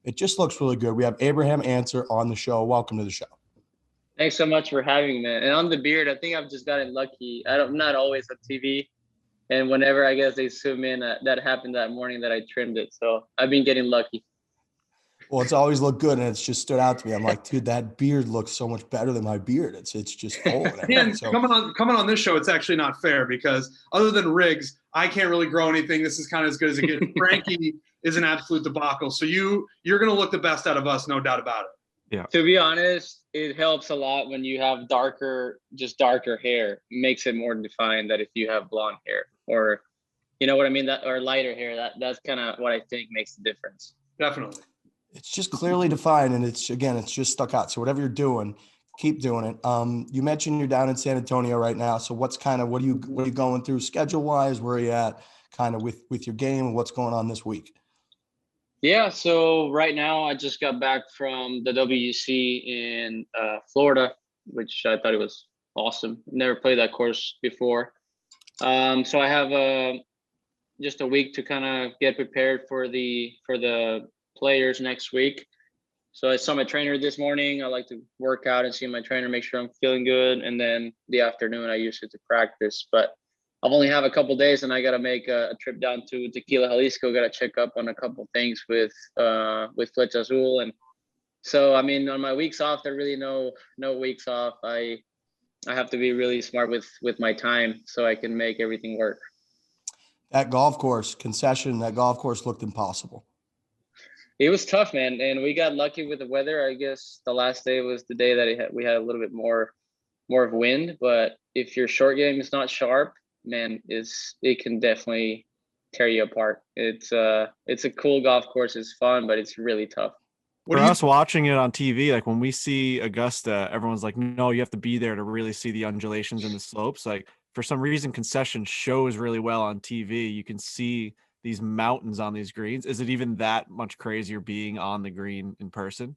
It just looks really good. We have Abraham Ancer on the show. Welcome to the show. Thanks so much for having me, man. And on the beard, I think I've just gotten lucky. I'm not always on TV. And whenever I guess they zoom in, that happened that morning that I trimmed it. So I've been getting lucky. Well, it's always looked good, and it's just stood out to me. I'm like, dude, that beard looks so much better than my beard. It's just full. And so, coming on this show, it's actually not fair because other than Riggs, I can't really grow anything. This is kind of as good as it gets. Frankie is an absolute debacle. So you're going to look the best out of us, no doubt about it. Yeah. To be honest, it helps a lot when you have darker hair. It makes it more defined that if you have blonde hair or, you know what I mean, or lighter hair, that's kind of what I think makes the difference. Definitely. It's just clearly defined, and it's just stuck out. So whatever you're doing, keep doing it. You mentioned you're down in San Antonio right now. So what are you going through schedule wise? Where are you at kind of with your game, and what's going on this week? Yeah, so right now I just got back from the WC in Florida, which I thought it was awesome. Never played that course before. So I have just a week to kind of get prepared for the players next week. So I saw my trainer this morning. I like to work out and see my trainer, make sure I'm feeling good. And then the afternoon I use it to practice. But I've only have a couple days, and I got to make a trip down to Tequila, Jalisco. Got to check up on a couple things with Fletch Azul. And so, I mean, on my weeks off, there are really no weeks off. I have to be really smart with my time so I can make everything work. That golf course looked impossible. It was tough, man. And we got lucky with the weather. I guess the last day was the day that we had a little bit more of wind. But if your short game is not sharp, man, it can definitely tear you apart. It's a cool golf course. It's fun, but it's really tough. For us watching it on TV, like when we see Augusta, everyone's like, no, you have to be there to really see the undulations and the slopes. Like for some reason, Concession shows really well on TV. You can see these mountains on these greens. Is it even that much crazier being on the green in person?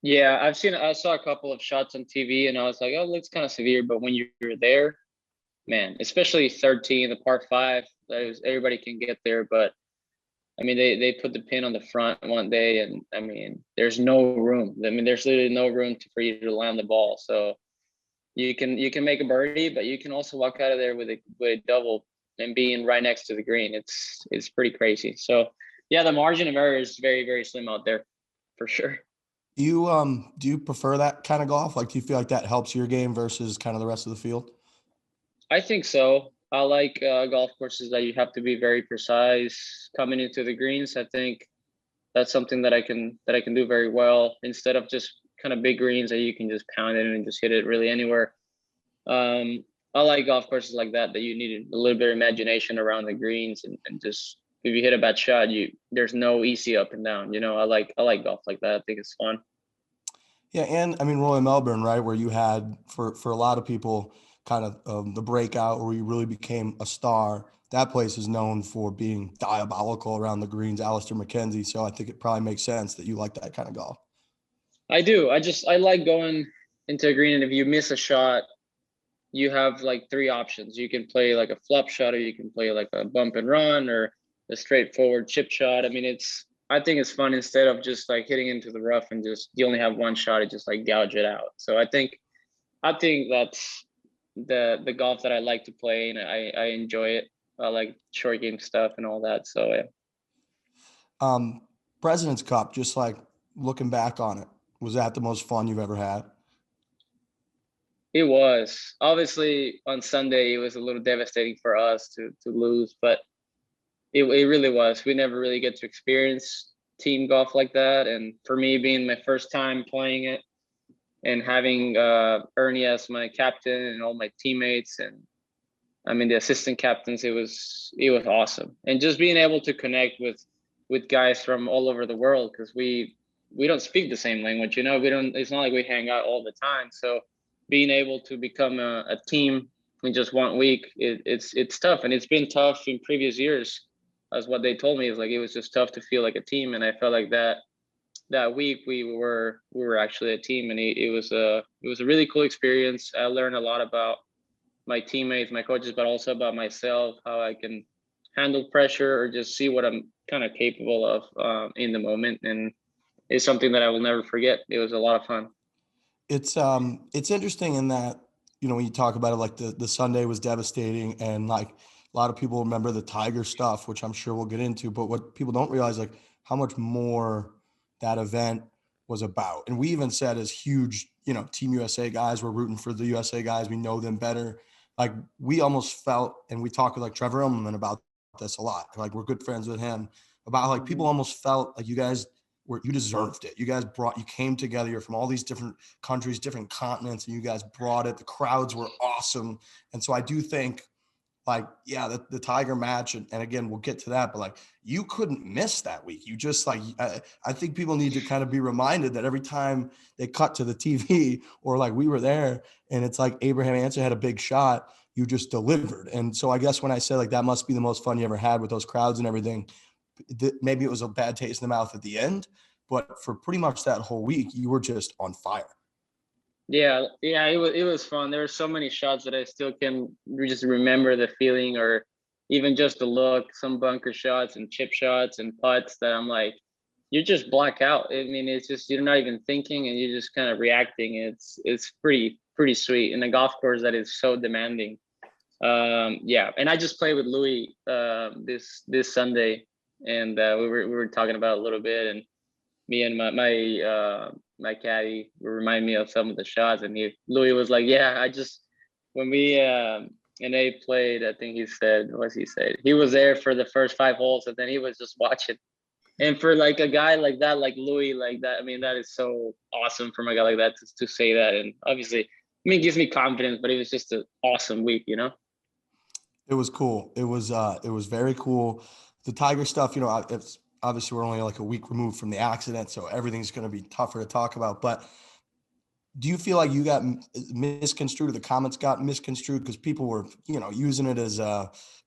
Yeah, I saw a couple of shots on TV and I was like, oh, it looks kind of severe. But when you're there, man, especially 13, the par 5, everybody can get there. But I mean, they put the pin on the front one day, and I mean, there's no room. I mean, there's literally no room for you to land the ball. So you can make a birdie, but you can also walk out of there with a double and being right next to the green. It's pretty crazy. So yeah, the margin of error is very, very slim out there for sure. Do you prefer that kind of golf? Like, do you feel like that helps your game versus kind of the rest of the field? I think so. I like golf courses that you have to be very precise coming into the greens. I think that's something that I can do very well instead of just kind of big greens that you can just pound it and just hit it really anywhere. I like golf courses like that you need a little bit of imagination around the greens and just if you hit a bad shot, there's no easy up and down. You know, I like golf like that. I think it's fun. Yeah, and I mean Royal Melbourne, right, where you had for a lot of people kind of the breakout where you really became a star. That place is known for being diabolical around the greens, Alistair McKenzie. So I think it probably makes sense that you like that kind of golf. I do. I like going into a green, and if you miss a shot, you have like three options. You can play like a flop shot, or you can play like a bump and run, or a straightforward chip shot. I mean, I think it's fun instead of just like hitting into the rough and just you only have one shot to just like gouge it out. So I think that's the golf that I like to play, and I enjoy it. I like short game stuff and all that. So yeah. President's Cup, just like looking back on it, was that the most fun you've ever had? It was. Obviously on Sunday it was a little devastating for us to lose, but it really was. We never really get to experience team golf like that. And for me, being my first time playing it and having Ernie as my captain and all my teammates, and I mean the assistant captains, it was awesome. And just being able to connect with guys from all over the world, because we don't speak the same language, you know. It's not like we hang out all the time. So being able to become a team in just 1 week, it's tough. And it's been tough in previous years, as what they told me, is like it was just tough to feel like a team. And I felt like that week we were actually a team, and it was a really cool experience. I learned a lot about my teammates, my coaches, but also about myself, how I can handle pressure or just see what I'm kind of capable of in the moment. And it's something that I will never forget. It was a lot of fun. It's interesting in that, you know, when you talk about it, like the Sunday was devastating, and like a lot of people remember the Tiger stuff, which I'm sure we'll get into, but what people don't realize, like how much more that event was about. And we even said, as huge, you know, Team USA guys, we're rooting for the USA guys, we know them better. Like we almost felt, and we talked with like Trevor Illman about this a lot, like we're good friends with him, about like people almost felt like you guys you deserved it. You guys you came together. You're from all these different countries, different continents, and you guys brought it. The crowds were awesome. And so I do think, like, yeah, the Tiger match, and again, we'll get to that, but like you couldn't miss that week. You just like, I think people need to kind of be reminded that every time they cut to the TV, or like we were there and it's like Abraham Ancer had a big shot, you just delivered. And so I guess when I say like that must be the most fun you ever had with those crowds and everything, maybe it was a bad taste in the mouth at the end, but for pretty much that whole week, you were just on fire. Yeah, it was fun. There were so many shots that I still can just remember the feeling, or even just the look. Some bunker shots and chip shots and putts that I'm like, you just black out. I mean, it's just you're not even thinking, and you're just kind of reacting. It's pretty sweet in a golf course that is so demanding. Yeah, and I just played with Louis this Sunday, and we were talking about it a little bit, and me and my caddy remind me of some of the shots, and Louis was like, yeah, I just when we and they played, I think he said, what's he said? He was there for the first 5 holes, and then he was just watching. And for like a guy like that, like Louis, like that, I mean, that is so awesome from a guy like that to say that. And obviously, I mean, it gives me confidence, but it was just an awesome week, you know? It was cool. It was very cool. The Tiger stuff, you know, it's obviously we're only like a week removed from the accident, so everything's going to be tougher to talk about. But do you feel like you got misconstrued, or the comments got misconstrued because people were, you know, using it as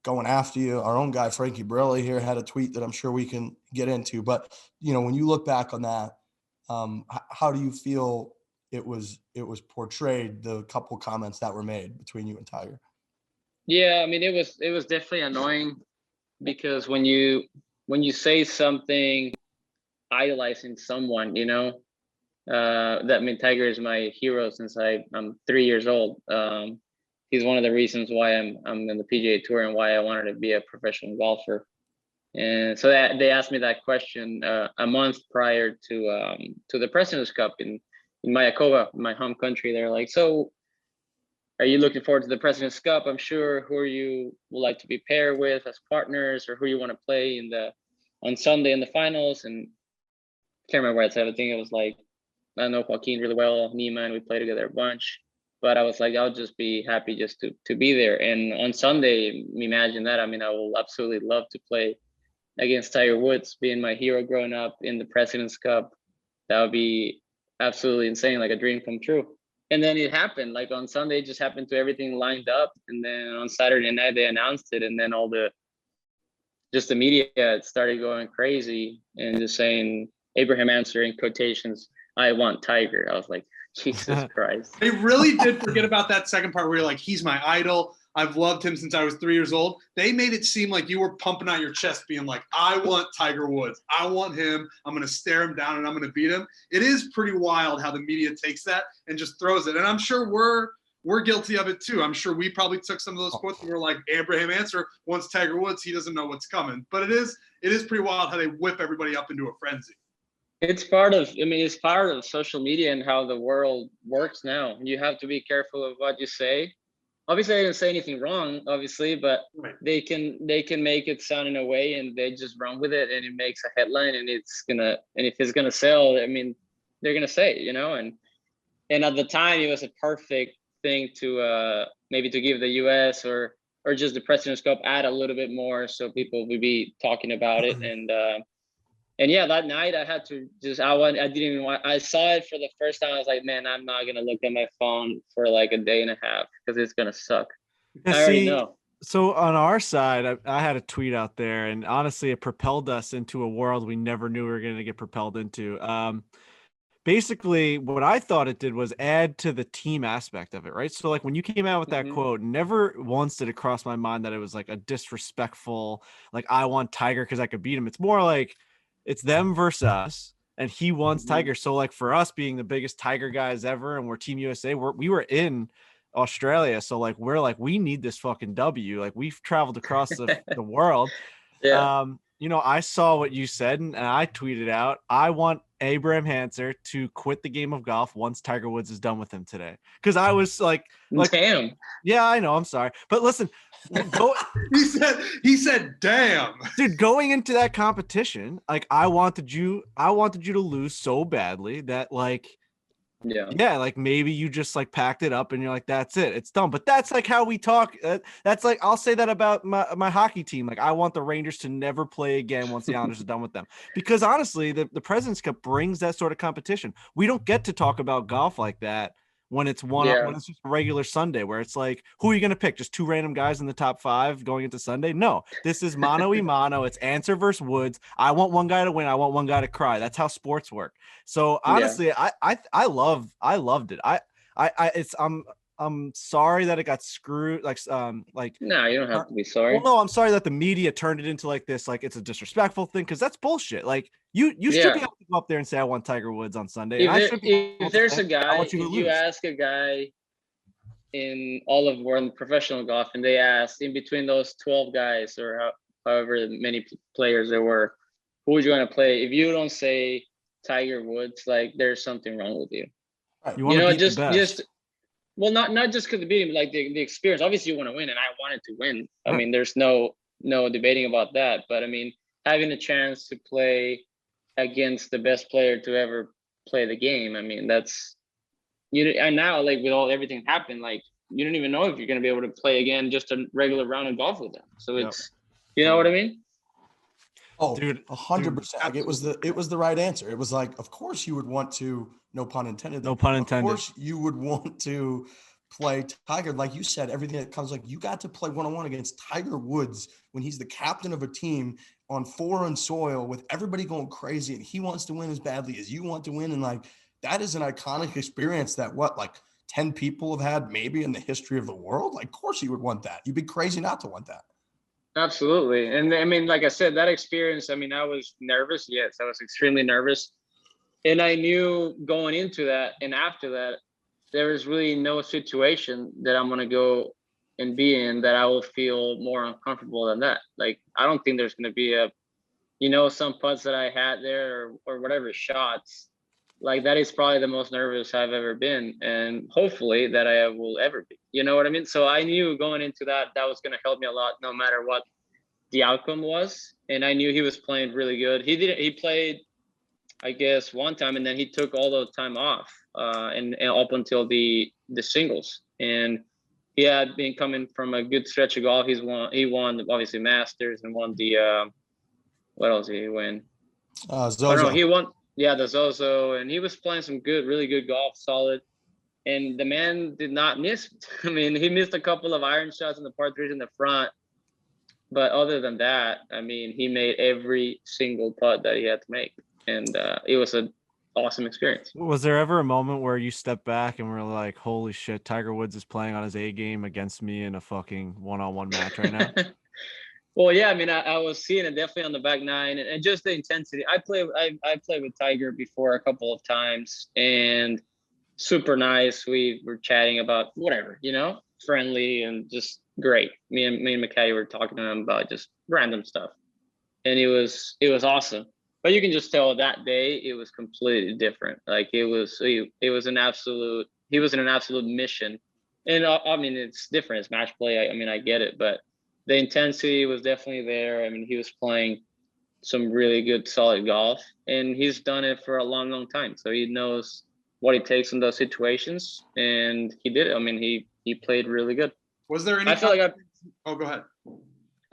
going after you? Our own guy, Frankie Borrelli here, had a tweet that I'm sure we can get into. But, you know, when you look back on that, how do you feel it was portrayed, the couple comments that were made between you and Tiger? Yeah, I mean, it was definitely annoying, because when you say something idolizing someone, you know, that, I mean, Tiger is my hero since I'm 3 years old. He's one of the reasons why I'm in the PGA Tour and why I wanted to be a professional golfer. And so that they asked me that question a month prior to the President's Cup in Mayakoba, my home country. They're like, so are you looking forward to the President's Cup? I'm sure. Who are you would like to be paired with as partners, or who you want to play on Sunday in the finals? And I can't remember what I said. I think it was like, I know Joaquin really well, Neiman, we play together a bunch. But I was like, I'll just be happy just to be there. And on Sunday, imagine that. I mean, I will absolutely love to play against Tiger Woods, being my hero growing up in the President's Cup. That would be absolutely insane, like a dream come true. And then it happened. Like on Sunday, it just happened to everything lined up. And then on Saturday night, they announced it. And then just the media started going crazy and just saying, Abraham Ancer in quotations, I want Tiger. I was like, Jesus Christ. They really did forget about that second part where you're like, he's my idol. I've loved him since I was 3 years old. They made it seem like you were pumping out your chest, being like, I want Tiger Woods. I want him. I'm going to stare him down and I'm going to beat him. It is pretty wild how the media takes that and just throws it. And I'm sure we're guilty of it too. I'm sure we probably took some of those quotes and we're like, Abraham Ancer wants Tiger Woods. He doesn't know what's coming. But it is pretty wild how they whip everybody up into a frenzy. It's part of social media and how the world works now. You have to be careful of what you say. Obviously, I didn't say anything wrong, obviously, but Right. they can make it sound in a way, and they just run with it, and it makes a headline, and if it's gonna sell, I mean, they're gonna say it, and at the time, it was a perfect thing to maybe to give the U.S. or just the President's Cup add a little bit more, so people would be talking about it, and yeah, that night I had to I saw it for the first time. I was like, man, I'm not going to look at my phone for like a day and a half because it's going to suck. I already know. So on our side, I had a tweet out there, and honestly, it propelled us into a world we never knew we were going to get propelled into. Basically, what I thought it did was add to the team aspect of it, right? So like when you came out with that quote, never once did it cross my mind that it was like a disrespectful, like I want Tiger because I could beat him. It's more like, it's them versus us, and he wants Tiger. So like for us being the biggest Tiger guys ever, and we're Team USA, we were in Australia. So like, we're like, we need this fucking W. Like we've traveled across the world. Yeah. I saw what you said and I tweeted out, I want Abraham Ancer to quit the game of golf once Tiger Woods is done with him today. Cause I was like, damn. Yeah, I know. I'm sorry. But listen, he said, damn, dude, going into that competition, like I wanted you to lose so badly that like, like maybe you just like packed it up and you're like, that's it, it's done. But that's like how we talk. That's like, I'll say that about my hockey team. Like I want the Rangers to never play again once the Islanders are done with them, because honestly, the President's Cup brings that sort of competition. We don't get to talk about golf like that when it's when it's just a regular Sunday where it's like, who are you going to pick? Just two random guys in the top 5 going into Sunday? No, this is mano y mano. It's Ancer versus Woods. I want one guy to win. I want one guy to cry. That's how sports work. So honestly, I loved it. I'm sorry that it got screwed. No, you don't have to be sorry. Well, no, I'm sorry that the media turned it into like this, like it's a disrespectful thing, because that's bullshit. Like you should be able to go up there and say I want Tiger Woods on Sunday. If there's a guy, if you ask a guy in all of world professional golf, and they ask in between those 12 guys or however many players there were, who would you want to play? If you don't say Tiger Woods, like there's something wrong with you. Right. You want to beat the best. Well, not just because of beating, like the experience. Obviously, you want to win, and I wanted to win. I mean, there's no debating about that. But I mean, having a chance to play against the best player to ever play the game. I mean, that's and now like with everything happened, like you don't even know if you're going to be able to play again just a regular round of golf with them. So it's, you know what I mean? Oh, dude, 100%. Like it was the right answer. It was like, of course you would want to, no pun intended. No pun intended. Of course you would want to play Tiger. Like you said, everything that comes, like you got to play one-on-one against Tiger Woods when he's the captain of a team on foreign soil with everybody going crazy, and he wants to win as badly as you want to win. And like, that is an iconic experience that 10 people have had maybe in the history of the world. Like, of course you would want that. You'd be crazy not to want that. Absolutely. And I mean, like I said, that experience, I mean, I was nervous. Yes, I was extremely nervous. And I knew going into that and after that, there was really no situation that I'm going to go and be in that I will feel more uncomfortable than that. Like, I don't think there's going to be some putts that I had there or whatever shots. Like, that is probably the most nervous I've ever been. And hopefully that I will ever be. You know what I mean? So I knew going into that was going to help me a lot, no matter what the outcome was. And I knew he was playing really good. He played, I guess, one time, and then he took all the time off and up until the singles. And he had been coming from a good stretch of golf. He won obviously Masters and won the what else did he win? Zozo. He won. Yeah, that's also, and he was playing some really good golf, solid. And the man did not miss. I mean, he missed a couple of iron shots in the par threes in the front. But other than that, I mean, he made every single putt that he had to make. And it was an awesome experience. Was there ever a moment where you stepped back and were like, holy shit, Tiger Woods is playing on his A game against me in a fucking one-on-one match right now? Well, yeah, I mean, I was seeing it definitely on the back nine, and just the intensity. I played with Tiger before a couple of times, and super nice. We were chatting about whatever, friendly and just great. Me and McKay were talking to him about just random stuff, and it was awesome. But you can just tell that day it was completely different. Like it was an absolute. He was in an absolute mission, and I mean it's different. It's match play. I mean I get it, but the intensity was definitely there. I mean he was playing some really good, solid golf, and he's done it for a long, long time. So he knows what it takes in those situations, and he did it. I mean he played really good. Was there any? Oh, go ahead.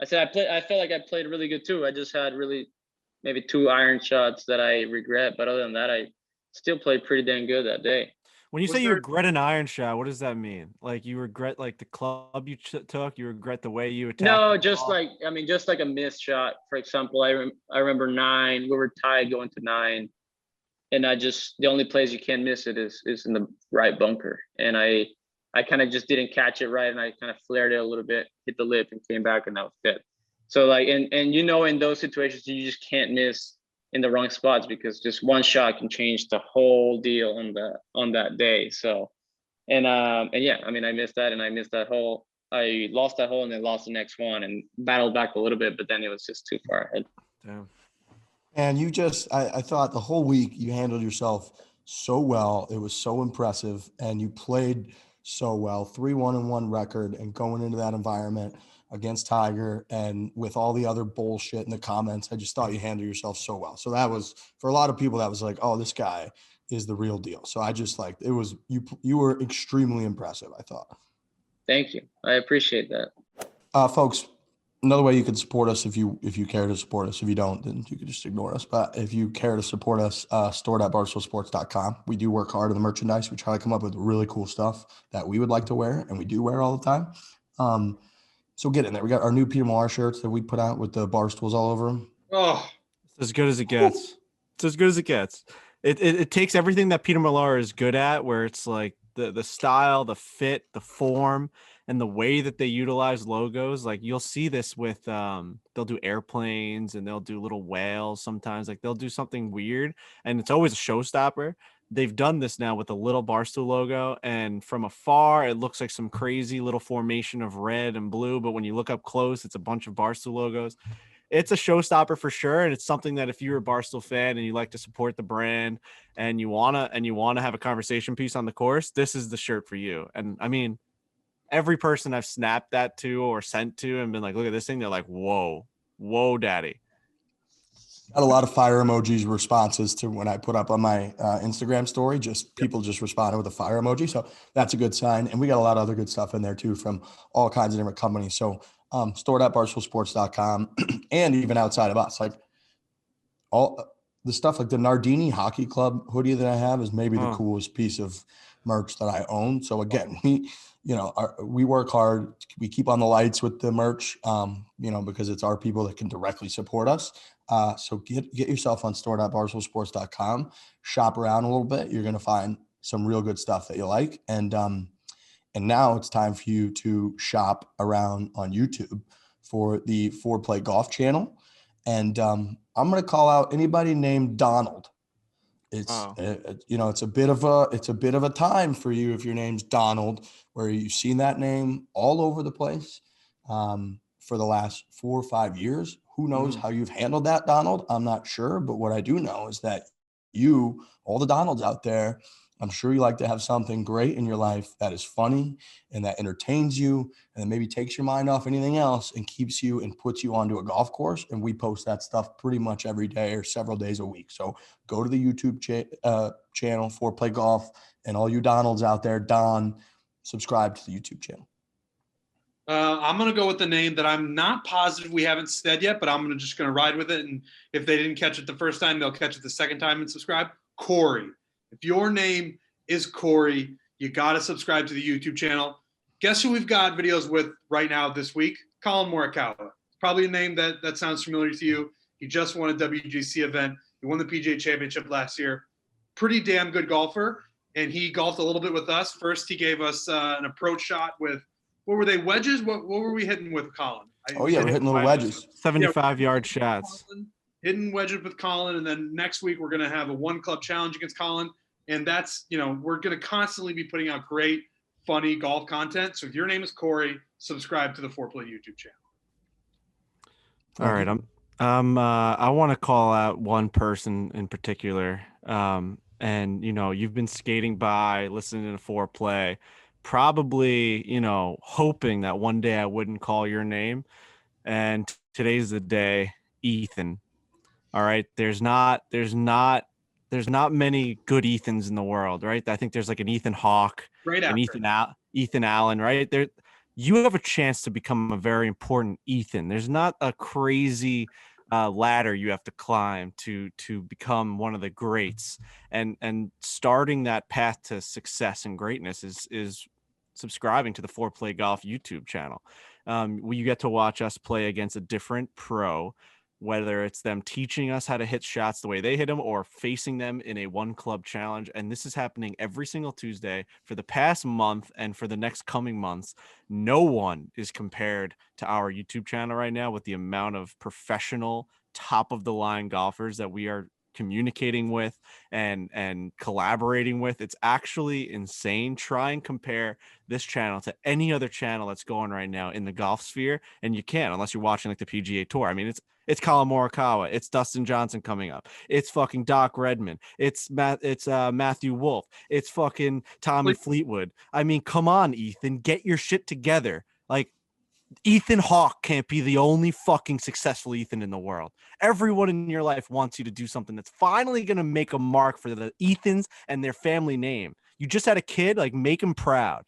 I said I felt like I played really good too. I just had maybe 2 iron shots that I regret, but other than that, I still played pretty damn good that day. When you say you regret an iron shot, what does that mean? Like you regret like the club you took? You regret the way you attacked? No, just like a missed shot. For example, I remember 9. We were tied going to 9, and the only place you can't miss it is in the right bunker, and I kind of just didn't catch it right, and I kind of flared it a little bit, hit the lip, and came back, and that was good. So like, and in those situations, you just can't miss in the wrong spots because just one shot can change the whole deal on that day. So, and yeah, I mean, I missed that, and I missed that hole. I lost that hole and then lost the next one and battled back a little bit, but then it was just too far ahead. Damn. And I thought the whole week you handled yourself so well. It was so impressive, and you played so well. 3-1-1 record, and going into that environment against Tiger and with all the other bullshit in the comments, I just thought you handled yourself so well. So that was, for a lot of people, that was like, oh, this guy is the real deal. So I just like, it was, you were extremely impressive, I thought. Thank you. I appreciate that. Folks, another way you can support us if you care to support us. If you don't, then you can just ignore us. But if you care to support us, store.barstoolsports.com. We do work hard on the merchandise. We try to come up with really cool stuff that we would like to wear, and we do wear all the time. So get in there. We got our new Peter Millar shirts that we put out with the Barstools all over them. Oh, it's as good as it gets. It's as good as it gets. It takes everything that Peter Millar is good at, where it's like the style, the fit, the form, and the way that they utilize logos. Like you'll see this with they'll do airplanes and they'll do little whales sometimes. Like they'll do something weird, and it's always a showstopper. They've done this now with a little Barstool logo, and from afar it looks like some crazy little formation of red and blue, but when you look up close, it's a bunch of Barstool logos. It's a showstopper for sure, and it's something that if you're a Barstool fan and you like to support the brand and you wanna have a conversation piece on the course, this is the shirt for you. And I mean, every person I've snapped that to or sent to and been like, look at this thing, they're like, whoa, daddy. Got a lot of fire emojis responses to when I put up on my Instagram story. Just people just responded with a fire emoji. So that's a good sign. And we got a lot of other good stuff in there too from all kinds of different companies. So store.barstoolsports.com and even outside of us, like all the stuff like the Nardini Hockey Club hoodie that I have is maybe the coolest piece of merch that I own. So again, we work hard. We keep on the lights with the merch, because it's our people that can directly support us. So get yourself on store.barstoolsports.com, shop around a little bit. You're going to find some real good stuff that you like. And now it's time for you to shop around on YouTube for the Fore Play Golf channel. And I'm going to call out anybody named Donald. It's a bit of a time for you if your name's Donald, where you've seen that name all over the place for the last 4 or 5 years. Who knows how you've handled that, Donald? I'm not sure, but what I do know is that all the Donalds out there, I'm sure you like to have something great in your life that is funny and that entertains you and maybe takes your mind off anything else and keeps you and puts you onto a golf course. And we post that stuff pretty much every day or several days a week. So go to the YouTube channel Fore Play Golf, and all you Donalds out there, Don, subscribe to the YouTube channel. I'm going to go with the name that I'm not positive we haven't said yet, but I'm just going to ride with it. And if they didn't catch it the first time, they'll catch it the second time and subscribe. Corey. If your name is Corey, you got to subscribe to the YouTube channel. Guess who we've got videos with right now this week? Colin Morikawa. Probably a name that sounds familiar to you. He just won a WGC event. He won the PGA Championship last year. Pretty damn good golfer. And he golfed a little bit with us. First, he gave us an approach shot with, what were they, wedges? What were we hitting with Colin? We're hitting little wedges. 75-yard shots. Hitting wedges with Colin. And then next week, we're going to have a one club challenge against Colin. And that's, we're going to constantly be putting out great, funny golf content. So if your name is Corey, subscribe to the Foreplay YouTube channel. All right. I want to call out one person in particular. And, you've been skating by, listening to Foreplay, probably, hoping that one day I wouldn't call your name. And today's the day, Ethan. All right. There's not many good Ethans in the world, right? I think there's like an Ethan Hawke, an Ethan Allen, right? There, you have a chance to become a very important Ethan. There's not a crazy ladder you have to climb to become one of the greats, and starting that path to success and greatness is subscribing to the Foreplay Golf YouTube channel. You get to watch us play against a different pro, whether it's them teaching us how to hit shots the way they hit them or facing them in a one club challenge. And this is happening every single Tuesday for the past month and for the next coming months. No one is compared to our YouTube channel right now with the amount of professional, top of the line golfers that we are communicating with and collaborating with. It's actually insane. Try and compare this channel to any other channel that's going right now in the golf sphere, and you can't unless you're watching like the PGA Tour. I mean, it's Colin Morikawa, it's Dustin Johnson coming up, it's fucking Doc Redman, it's Matthew Wolf, it's fucking Tommy Fleetwood. I mean, come on, Ethan, get your shit together. Like, Ethan Hawke can't be the only fucking successful Ethan in the world. Everyone in your life wants you to do something that's finally going to make a mark for the Ethans and their family name. You just had a kid, like, make him proud.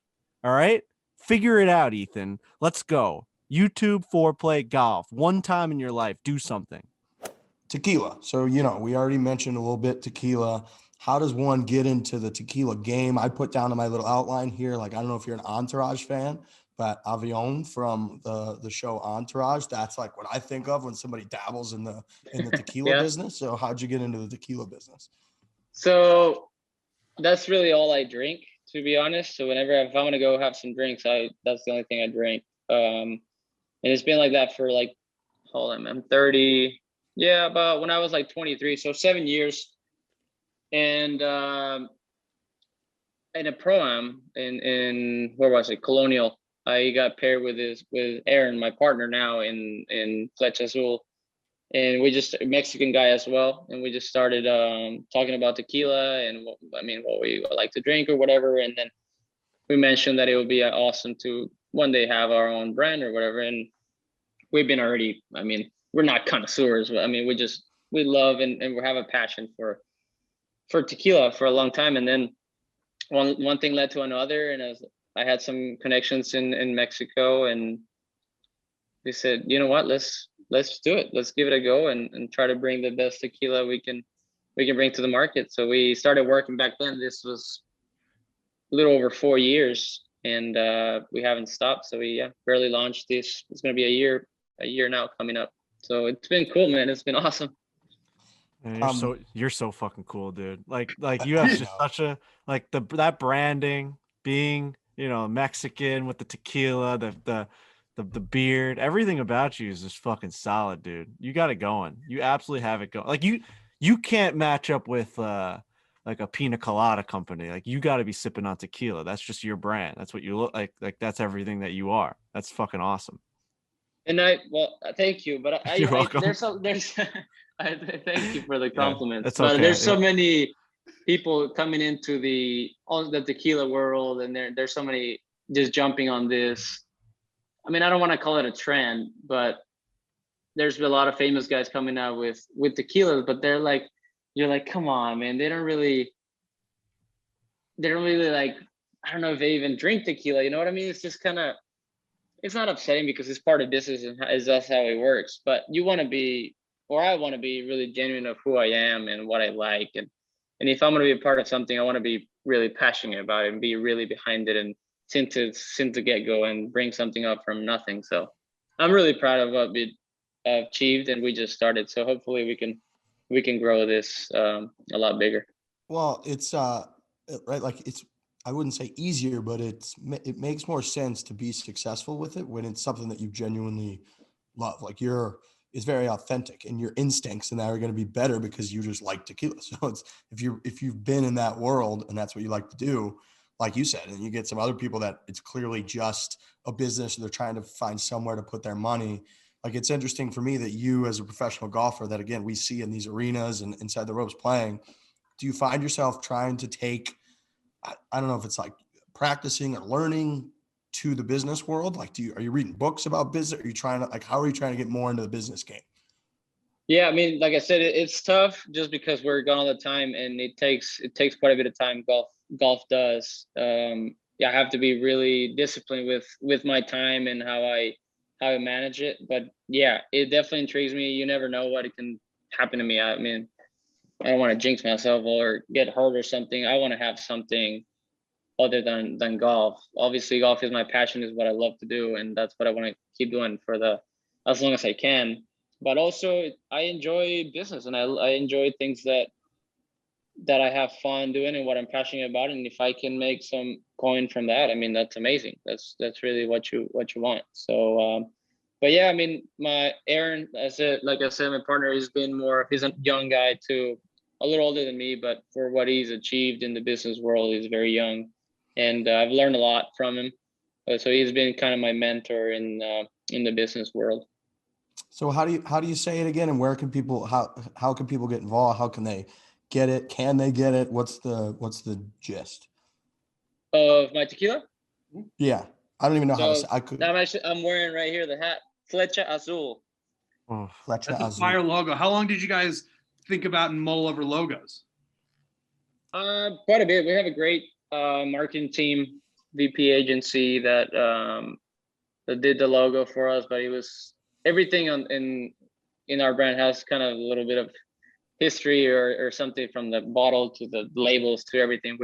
All right? Figure it out, Ethan. Let's go. YouTube Foreplay Golf. One time in your life, do something. Tequila. So, we already mentioned a little bit tequila. How does one get into the tequila game? I put down in my little outline here, like, I don't know if you're an Entourage fan, but Avion from the show Entourage, that's like what I think of when somebody dabbles in the tequila business. So how'd you get into the tequila business? So that's really all I drink, to be honest. So if I'm gonna go have some drinks, that's the only thing I drink. And it's been like that for like, hold on, I'm 30. Yeah, about when I was like 23, so 7 years. And in a pro-am in where was it? Colonial. I got paired with Aaron, my partner now in Fletch Azul, and we just Mexican guy as well. And we just started talking about tequila and what we like to drink or whatever. And then we mentioned that it would be awesome to one day have our own brand or whatever. And we've been already, we're not connoisseurs, but we love and we have a passion for tequila for a long time. And then one thing led to another, and I had some connections in Mexico, and we said, you know what, let's do it. Let's give it a go and try to bring the best tequila we can bring to the market. So we started working back then. This was a little over 4 years, and we haven't stopped. So we barely launched this. It's going to be a year now coming up. So it's been cool, man. It's been awesome. Man, you're so fucking cool, dude. Like you have just such a that branding, being Mexican with the tequila, the beard, everything about you is just fucking solid, dude. You got it going. You absolutely have it going. Like you can't match up with like a pina colada company. Like, you got to be sipping on tequila. That's just your brand. That's what you look like. Like, that's everything that you are. That's fucking awesome. And thank you, but You're welcome. There's thank you for the compliments. It's okay. But there's so many people coming into the tequila world, and there's so many just jumping on this. I don't want to call it a trend, but there's been a lot of famous guys coming out with tequila, but you're like, come on, man. They don't really like, I don't know if they even drink tequila. You know what I mean? It's just kind of, it's not upsetting because it's part of business and is that's how it works. But you want to be, or I want to be really genuine of who I am and what I like. And if I'm going to be a part of something, I want to be really passionate about it and be really behind it and since the get-go and bring something up from nothing. So I'm really proud of what we achieved and we just started. So hopefully we can grow this a lot bigger. Well, it's right, like it's, I wouldn't say easier, but it makes more sense to be successful with it when it's something that you genuinely love. Like it's very authentic, and your instincts and that are going to be better because you just like tequila. So it's, if you've been in that world and that's what you like to do, like you said, and you get some other people that it's clearly just a business, they're trying to find somewhere to put their money. Like, it's interesting for me that you, as a professional golfer, that again we see in these arenas and inside the ropes playing, do you find yourself trying to take, I don't know if it's like practicing or learning to the business world? Like, are you reading books about business? Are you trying to, like, how are you trying to get more into the business game? Yeah, I mean, like I said, it's tough just because we're gone all the time, and it takes quite a bit of time. Golf does. Yeah, I have to be really disciplined with my time and how I manage it. But yeah, it definitely intrigues me. You never know what it can happen to me. I mean, I don't want to jinx myself or get hurt or something. I want to have something other than golf. Obviously, golf is my passion, is what I love to do, and that's what I want to keep doing for as long as I can. But also, I enjoy business, and I enjoy things that I have fun doing and what I'm passionate about. And if I can make some coin from that, I mean, that's amazing. That's really what you want. So, but yeah, I mean, Aaron, like I said, my partner has been he's a young guy too, a little older than me, but for what he's achieved in the business world, he's very young, and I've learned a lot from him. So he's been kind of my mentor in the business world. So how do you say it again? And where can people, how can people get involved? How can they get it? Can they get it? What's the gist of my tequila? Yeah, I don't even know how to say. I'm wearing right here the hat, Flecha Azul. Oh, Flecha That's a Azul. fire logo. How long did you guys think about and mull over logos? Quite a bit. We have a great marketing team, VP agency that did the logo for us, but it was everything in our brand has kind of a little bit of history or something, from the bottle to the labels to everything.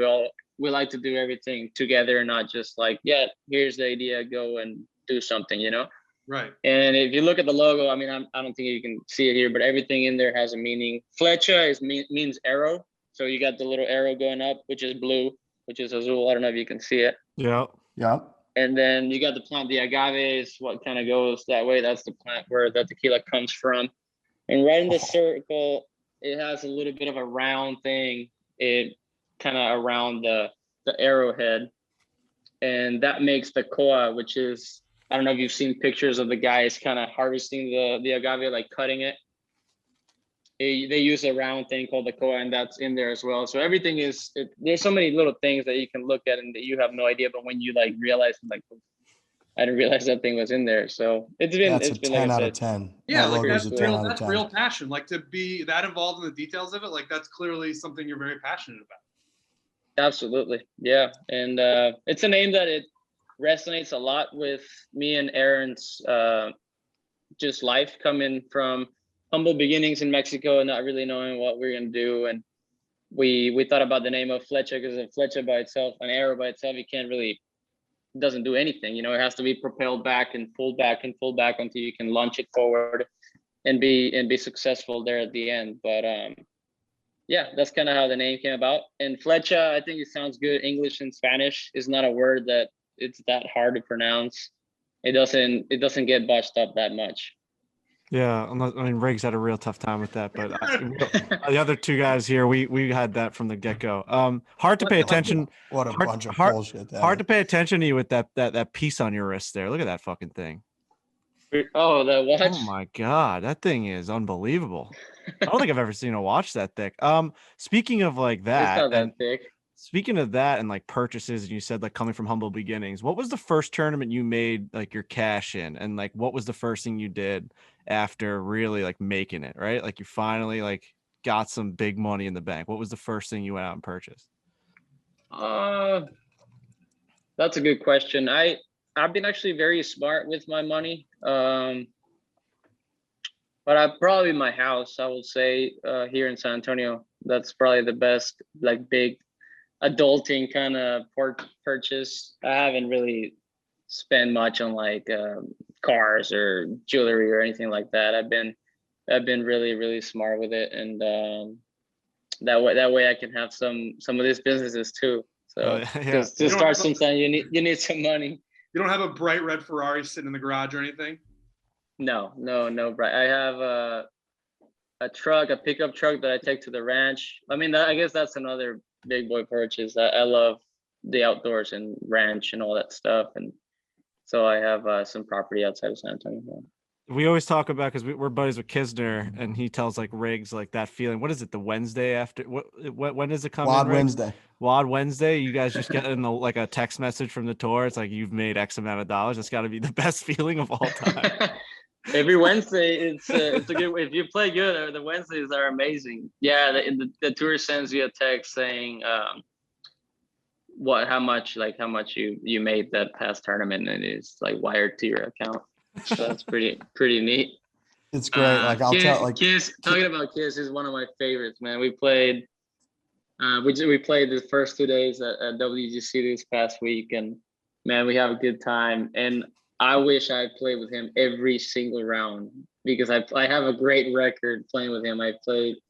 We like to do everything together, not just like, yeah, here's the idea, go and do something, Right. And if you look at the logo, I mean, I don't think you can see it here, but everything in there has a meaning. Flecha means arrow. So you got the little arrow going up, which is blue, which is azul. I don't know if you can see it. Yeah. Yeah. And then you got the plant, the agave is what kind of goes that way. That's the plant where the tequila comes from. And right in the circle, it has a little bit of a round thing. It kind of around the arrowhead. And that makes the koa, which is, I don't know if you've seen pictures of the guys kind of harvesting the agave, like cutting it. They use a round thing called the koa, and that's in there as well. So everything there's so many little things that you can look at and that you have no idea, but when you like realize, like, I didn't realize that thing was in there. So it's been 10 out of 10. Yeah, that like that's real passion. Like, to be that involved in the details of it, like that's clearly something you're very passionate about. Absolutely. Yeah. And it's a name that it resonates a lot with me and Aaron's just life, coming from humble beginnings in Mexico and not really knowing what we're going to do. And we thought about the name of Flecha because a Flecha by itself, an arrow by itself, doesn't do anything. It has to be propelled back and pulled back and pulled back until you can launch it forward and be successful there at the end. But yeah, that's kind of how the name came about. And Flecha, I think it sounds good. English and Spanish is not a word that it's that hard to pronounce. It doesn't get botched up that much. Yeah, Riggs had a real tough time with that, but the other two guys here, we had that from the get-go. Hard to pay attention. What a bunch of bullshit. Hard to pay attention to you with that piece on your wrist there. Look at that fucking thing. Oh, the watch. Oh my God, that thing is unbelievable. I don't think I've ever seen a watch that thick. Speaking of like that, it's not that thick. Speaking of that and like purchases, and you said like coming from humble beginnings, what was the first tournament you made like your cash in? And like, what was the first thing you did after really like making it, right? Like you finally like got some big money in the bank. What was the first thing you went out and purchased? That's a good question. I've been actually very smart with my money. But I probably my house, I would say, here in San Antonio. That's probably the best, like big adulting kind of purchase. I haven't really spent much on like cars or jewelry or anything like that. I've been really, really smart with it, and that way I can have some of these businesses too. So because to start sometime you need some money. You don't have a bright red Ferrari sitting in the garage or anything? No. Bright. I have a pickup truck that I take to the ranch. I mean, I guess that's another big boy purchase. I love the outdoors and ranch and all that stuff, and so I have some property outside of San Antonio. We always talk about, because we're buddies with Kisner, and he tells like Riggs like that feeling. What is it? The Wednesday after when does it come? Wad Wednesday. Wad Wednesday. You guys just get in like a text message from the tour. It's like you've made X amount of dollars. That's got to be the best feeling of all time. Every Wednesday, it's a good. If you play good, the Wednesdays are amazing. Yeah, the tour sends you a text saying how much you made that past tournament, and it's like wired to your account. So that's pretty neat. It's great. Like I'll tell, like Kiss. Talking about Kiss is one of my favorites, man. We played the first 2 days at WGC this past week, and man, we have a good time. And I wish I played with him every single round, because I have a great record playing with him.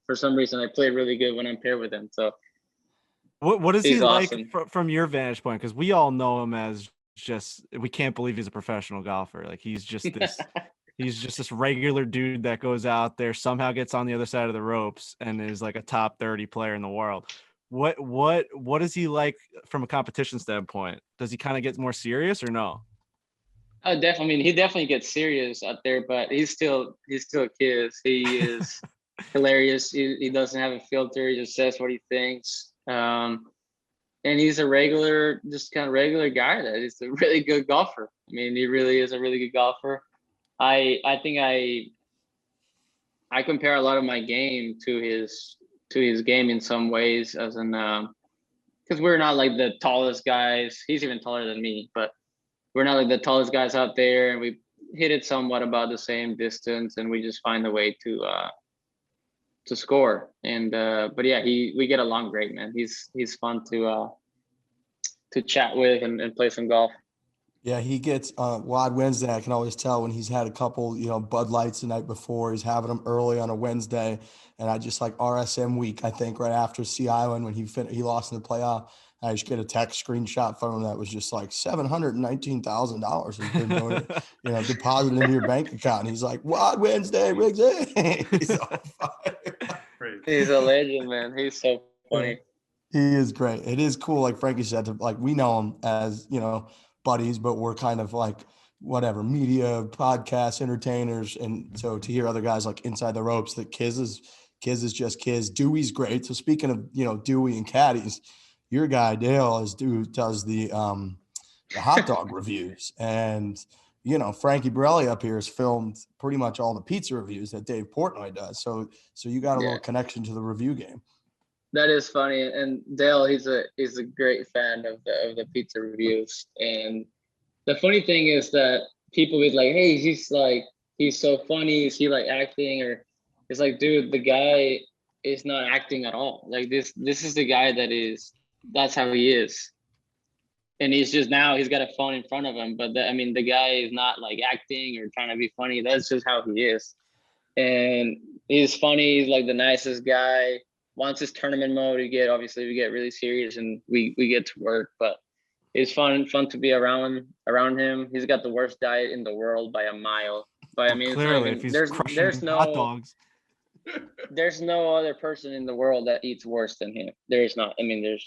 For some reason I played really good when I'm paired with him. So what is he like awesome. from your vantage point? Because we all know him as we can't believe he's a professional golfer. Like he's just this regular dude that goes out there, somehow gets on the other side of the ropes, and is like a top 30 player in the world. What is he like from a competition standpoint? Does he kind of get more serious or no? Oh, definitely. I mean, he definitely gets serious out there, but he's still a kid. He is hilarious. He doesn't have a filter. He just says what he thinks. And he's a regular guy that is a really good golfer. I mean, he really is a really good golfer. I think I compare a lot of my game to his game in some ways, as in because we're not like the tallest guys. He's even taller than me, but we're not like the tallest guys out there, and we hit it somewhat about the same distance, and we just find a way to score. And but yeah, we get along great, man. He's fun to chat with and play some golf. Yeah, he gets Wad Wednesday. I can always tell when he's had a couple, Bud Lights the night before. He's having them early on a Wednesday, and I just like RSM week. I think right after Sea Island when he lost in the playoff, I just get a text screenshot from him that was just like $719,000 has been doing, deposited into your bank account. And he's like, Wad Wednesday, Riggs. He's on fire. He's a legend, man. He's so funny. He is great. It is cool, like Frankie said, we know him as buddies, but we're kind of like whatever media, podcasts, entertainers, and so to hear other guys like inside the ropes, that Kiz is just Kiz. Dewey's great. So speaking of Dewey and caddies, your guy Dale does the hot dog reviews, and Frankie Borrelli up here has filmed pretty much all the pizza reviews that Dave Portnoy does. So you got a little connection to the review game. That is funny, and Dale, he's a great fan of the pizza reviews. And the funny thing is that people be like, "Hey, he's so funny. Is he like acting?" Or it's like, dude, the guy is not acting at all. Like this is the guy that's how he is. And he's got a phone in front of him, but the guy is not like acting or trying to be funny. That's just how he is, and he's funny. He's like the nicest guy. Once it's tournament mode, we get really serious and we get to work, but it's fun to be around him. He's got the worst diet in the world by a mile. But I mean, clearly, there's no hot dogs. There's no other person in the world that eats worse than him. There's not. I mean,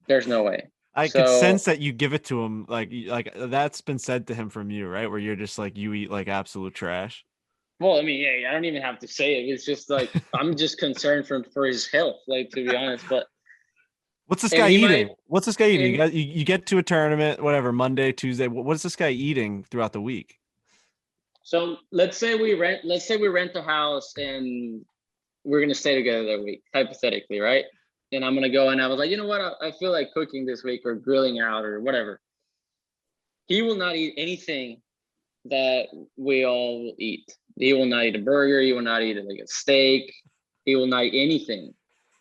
there's no way. I could sense that you give it to him, like that's been said to him from you, right? Where you're just like, you eat like absolute trash. Well, I mean, yeah, I don't even have to say it. It's just like I'm just concerned for his health, like, to be honest. But what's this guy eating? What's this guy eating? You get to a tournament, whatever, Monday, Tuesday. What is this guy eating throughout the week? So let's say we rent a house and we're gonna stay together that week, hypothetically, right? And I'm gonna go and I was like, you know what? I feel like cooking this week or grilling out or whatever. he will not eat anything that we all will eat. He will not eat a burger. He will not eat like a steak. He will not eat anything.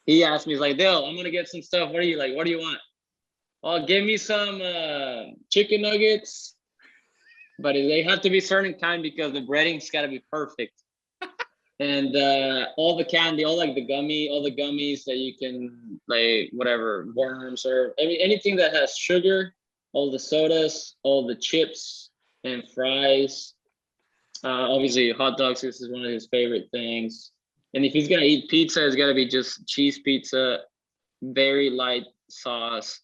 He asked me, he's like, Dale, I'm gonna get some stuff. What do you like? What do you want? Oh, give me some chicken nuggets, but they have to be certain kind because the breading's got to be perfect. And all the candy, all the gummies that you can, like, whatever, worms or anything that has sugar, all the sodas, all the chips and fries. Obviously, hot dogs, this is one of his favorite things. And if he's gonna eat pizza, it's gotta be just cheese pizza, very light sauce,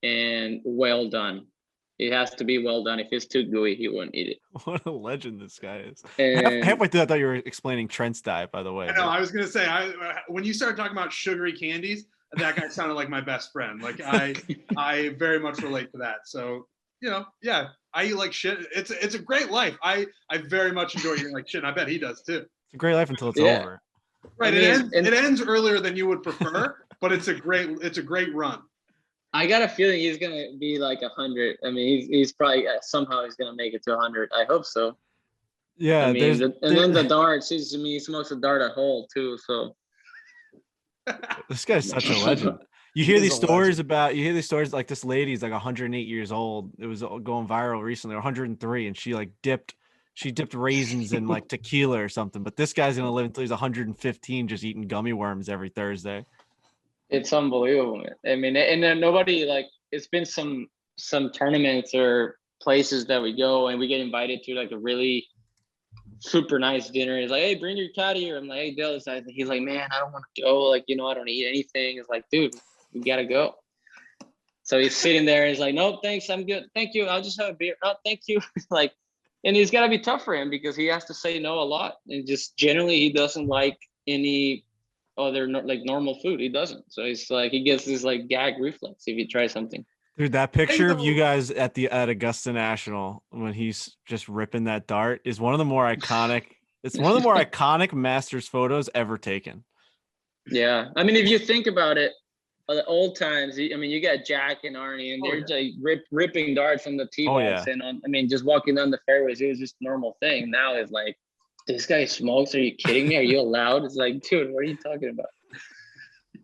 and well done. It has to be well done. If it's too gooey, he wouldn't eat it. What a legend this guy is. And Halfway through, I thought you were explaining Trent's diet, by the way. I know. I was gonna say, when you started talking about sugary candies, that guy sounded like my best friend. Like I very much relate to that. So yeah, I eat like shit. It's a great life. I very much enjoy eating like shit. And I bet he does too. It's a great life until it's over. Right. It ends earlier than you would prefer, but it's a great run. I got a feeling he's gonna be like 100. I mean, he's probably somehow he's gonna make it to 100. I hope so. Yeah. I mean, and then the darts. He smokes a dart at hole too. So this guy's such a legend. You hear these stories like this lady's like 108 years old. It was going viral recently, or 103, and she dipped raisins in like tequila or something. But this guy's gonna live until he's 115, just eating gummy worms every Thursday. it's unbelievable. I mean, and then nobody, like, it's been some tournaments or places that we go and we get invited to like a really super nice dinner. He's like, hey, bring your Caddie here. I'm like, hey, Dale. He's like, man, I don't want to go. Like, I don't eat anything. It's like, dude, we gotta go. So he's sitting there and he's like, nope, thanks, I'm good. Thank you. I'll just have a beer. Oh, thank you. Like, and it's got to be tough for him because he has to say no a lot. And just generally, he doesn't like any other like normal food. He doesn't. So he's like, he gets this like gag reflex if he tries something. Dude, that picture of you guys at Augusta National when he's just ripping that dart is one of the more iconic. It's one of the more iconic Masters photos ever taken. Yeah, I mean, if you think about it, the old times. I mean, you got Jack and Arnie, and they're like ripping darts from the tee box, and I mean, just walking down the fairways. It was just a normal thing. Now it's like, this guy smokes. Are you kidding me? Are you allowed? It's like, dude, what are you talking about?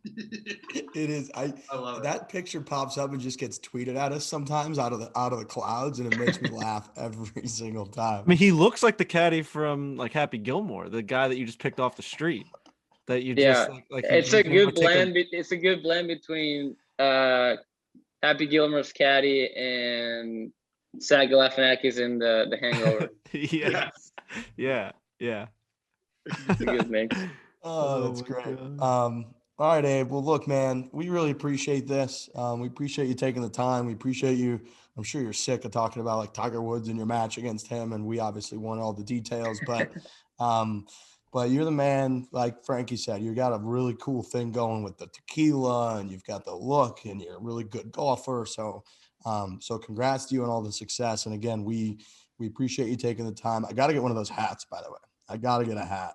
It is. I love that picture pops up and just gets tweeted at us sometimes out of the clouds, and it makes me laugh every single time. I mean, he looks like the caddy from like Happy Gilmore, the guy that you just picked off the street. That you just like it's a good blend. It's a good blend between Happy Gilmore's caddy and Zach Galifianakis in the Hangover. Yeah. It's a good mix. Oh, that's great. All right, Abe. Well, look, man, we really appreciate this. We appreciate you taking the time. We appreciate you. I'm sure you're sick of talking about like Tiger Woods and your match against him, and we obviously want all the details, but but you're the man, like Frankie said, you got a really cool thing going with the tequila and you've got the look and you're a really good golfer. So, so congrats to you on all the success. And again, we appreciate you taking the time. I got to get one of those hats, by the way. I got to get a hat.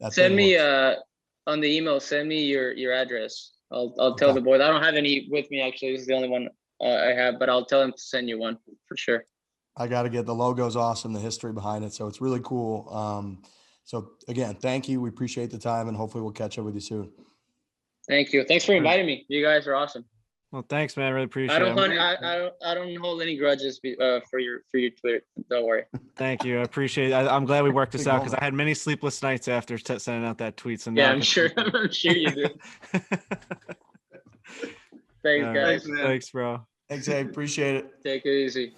Send me on the email, send me your address. I'll tell the boys. I don't have any with me, actually. This is the only one I have, but I'll tell them to send you one for sure. I got to get the logo's awesome, the history behind it. So it's really cool. So again, thank you. We appreciate the time and hopefully we'll catch up with you soon. Thank you. Thanks for inviting me. You guys are awesome. Well, thanks, man. I really appreciate it. I don't hold any grudges for your Twitter. Don't worry. Thank you. I appreciate it. I'm glad we worked this out because I had many sleepless nights after sending out that tweet. So yeah, I'm sure you do. Right. Thanks, guys. Thanks, bro. Thanks, Abe. Appreciate it. Take it easy.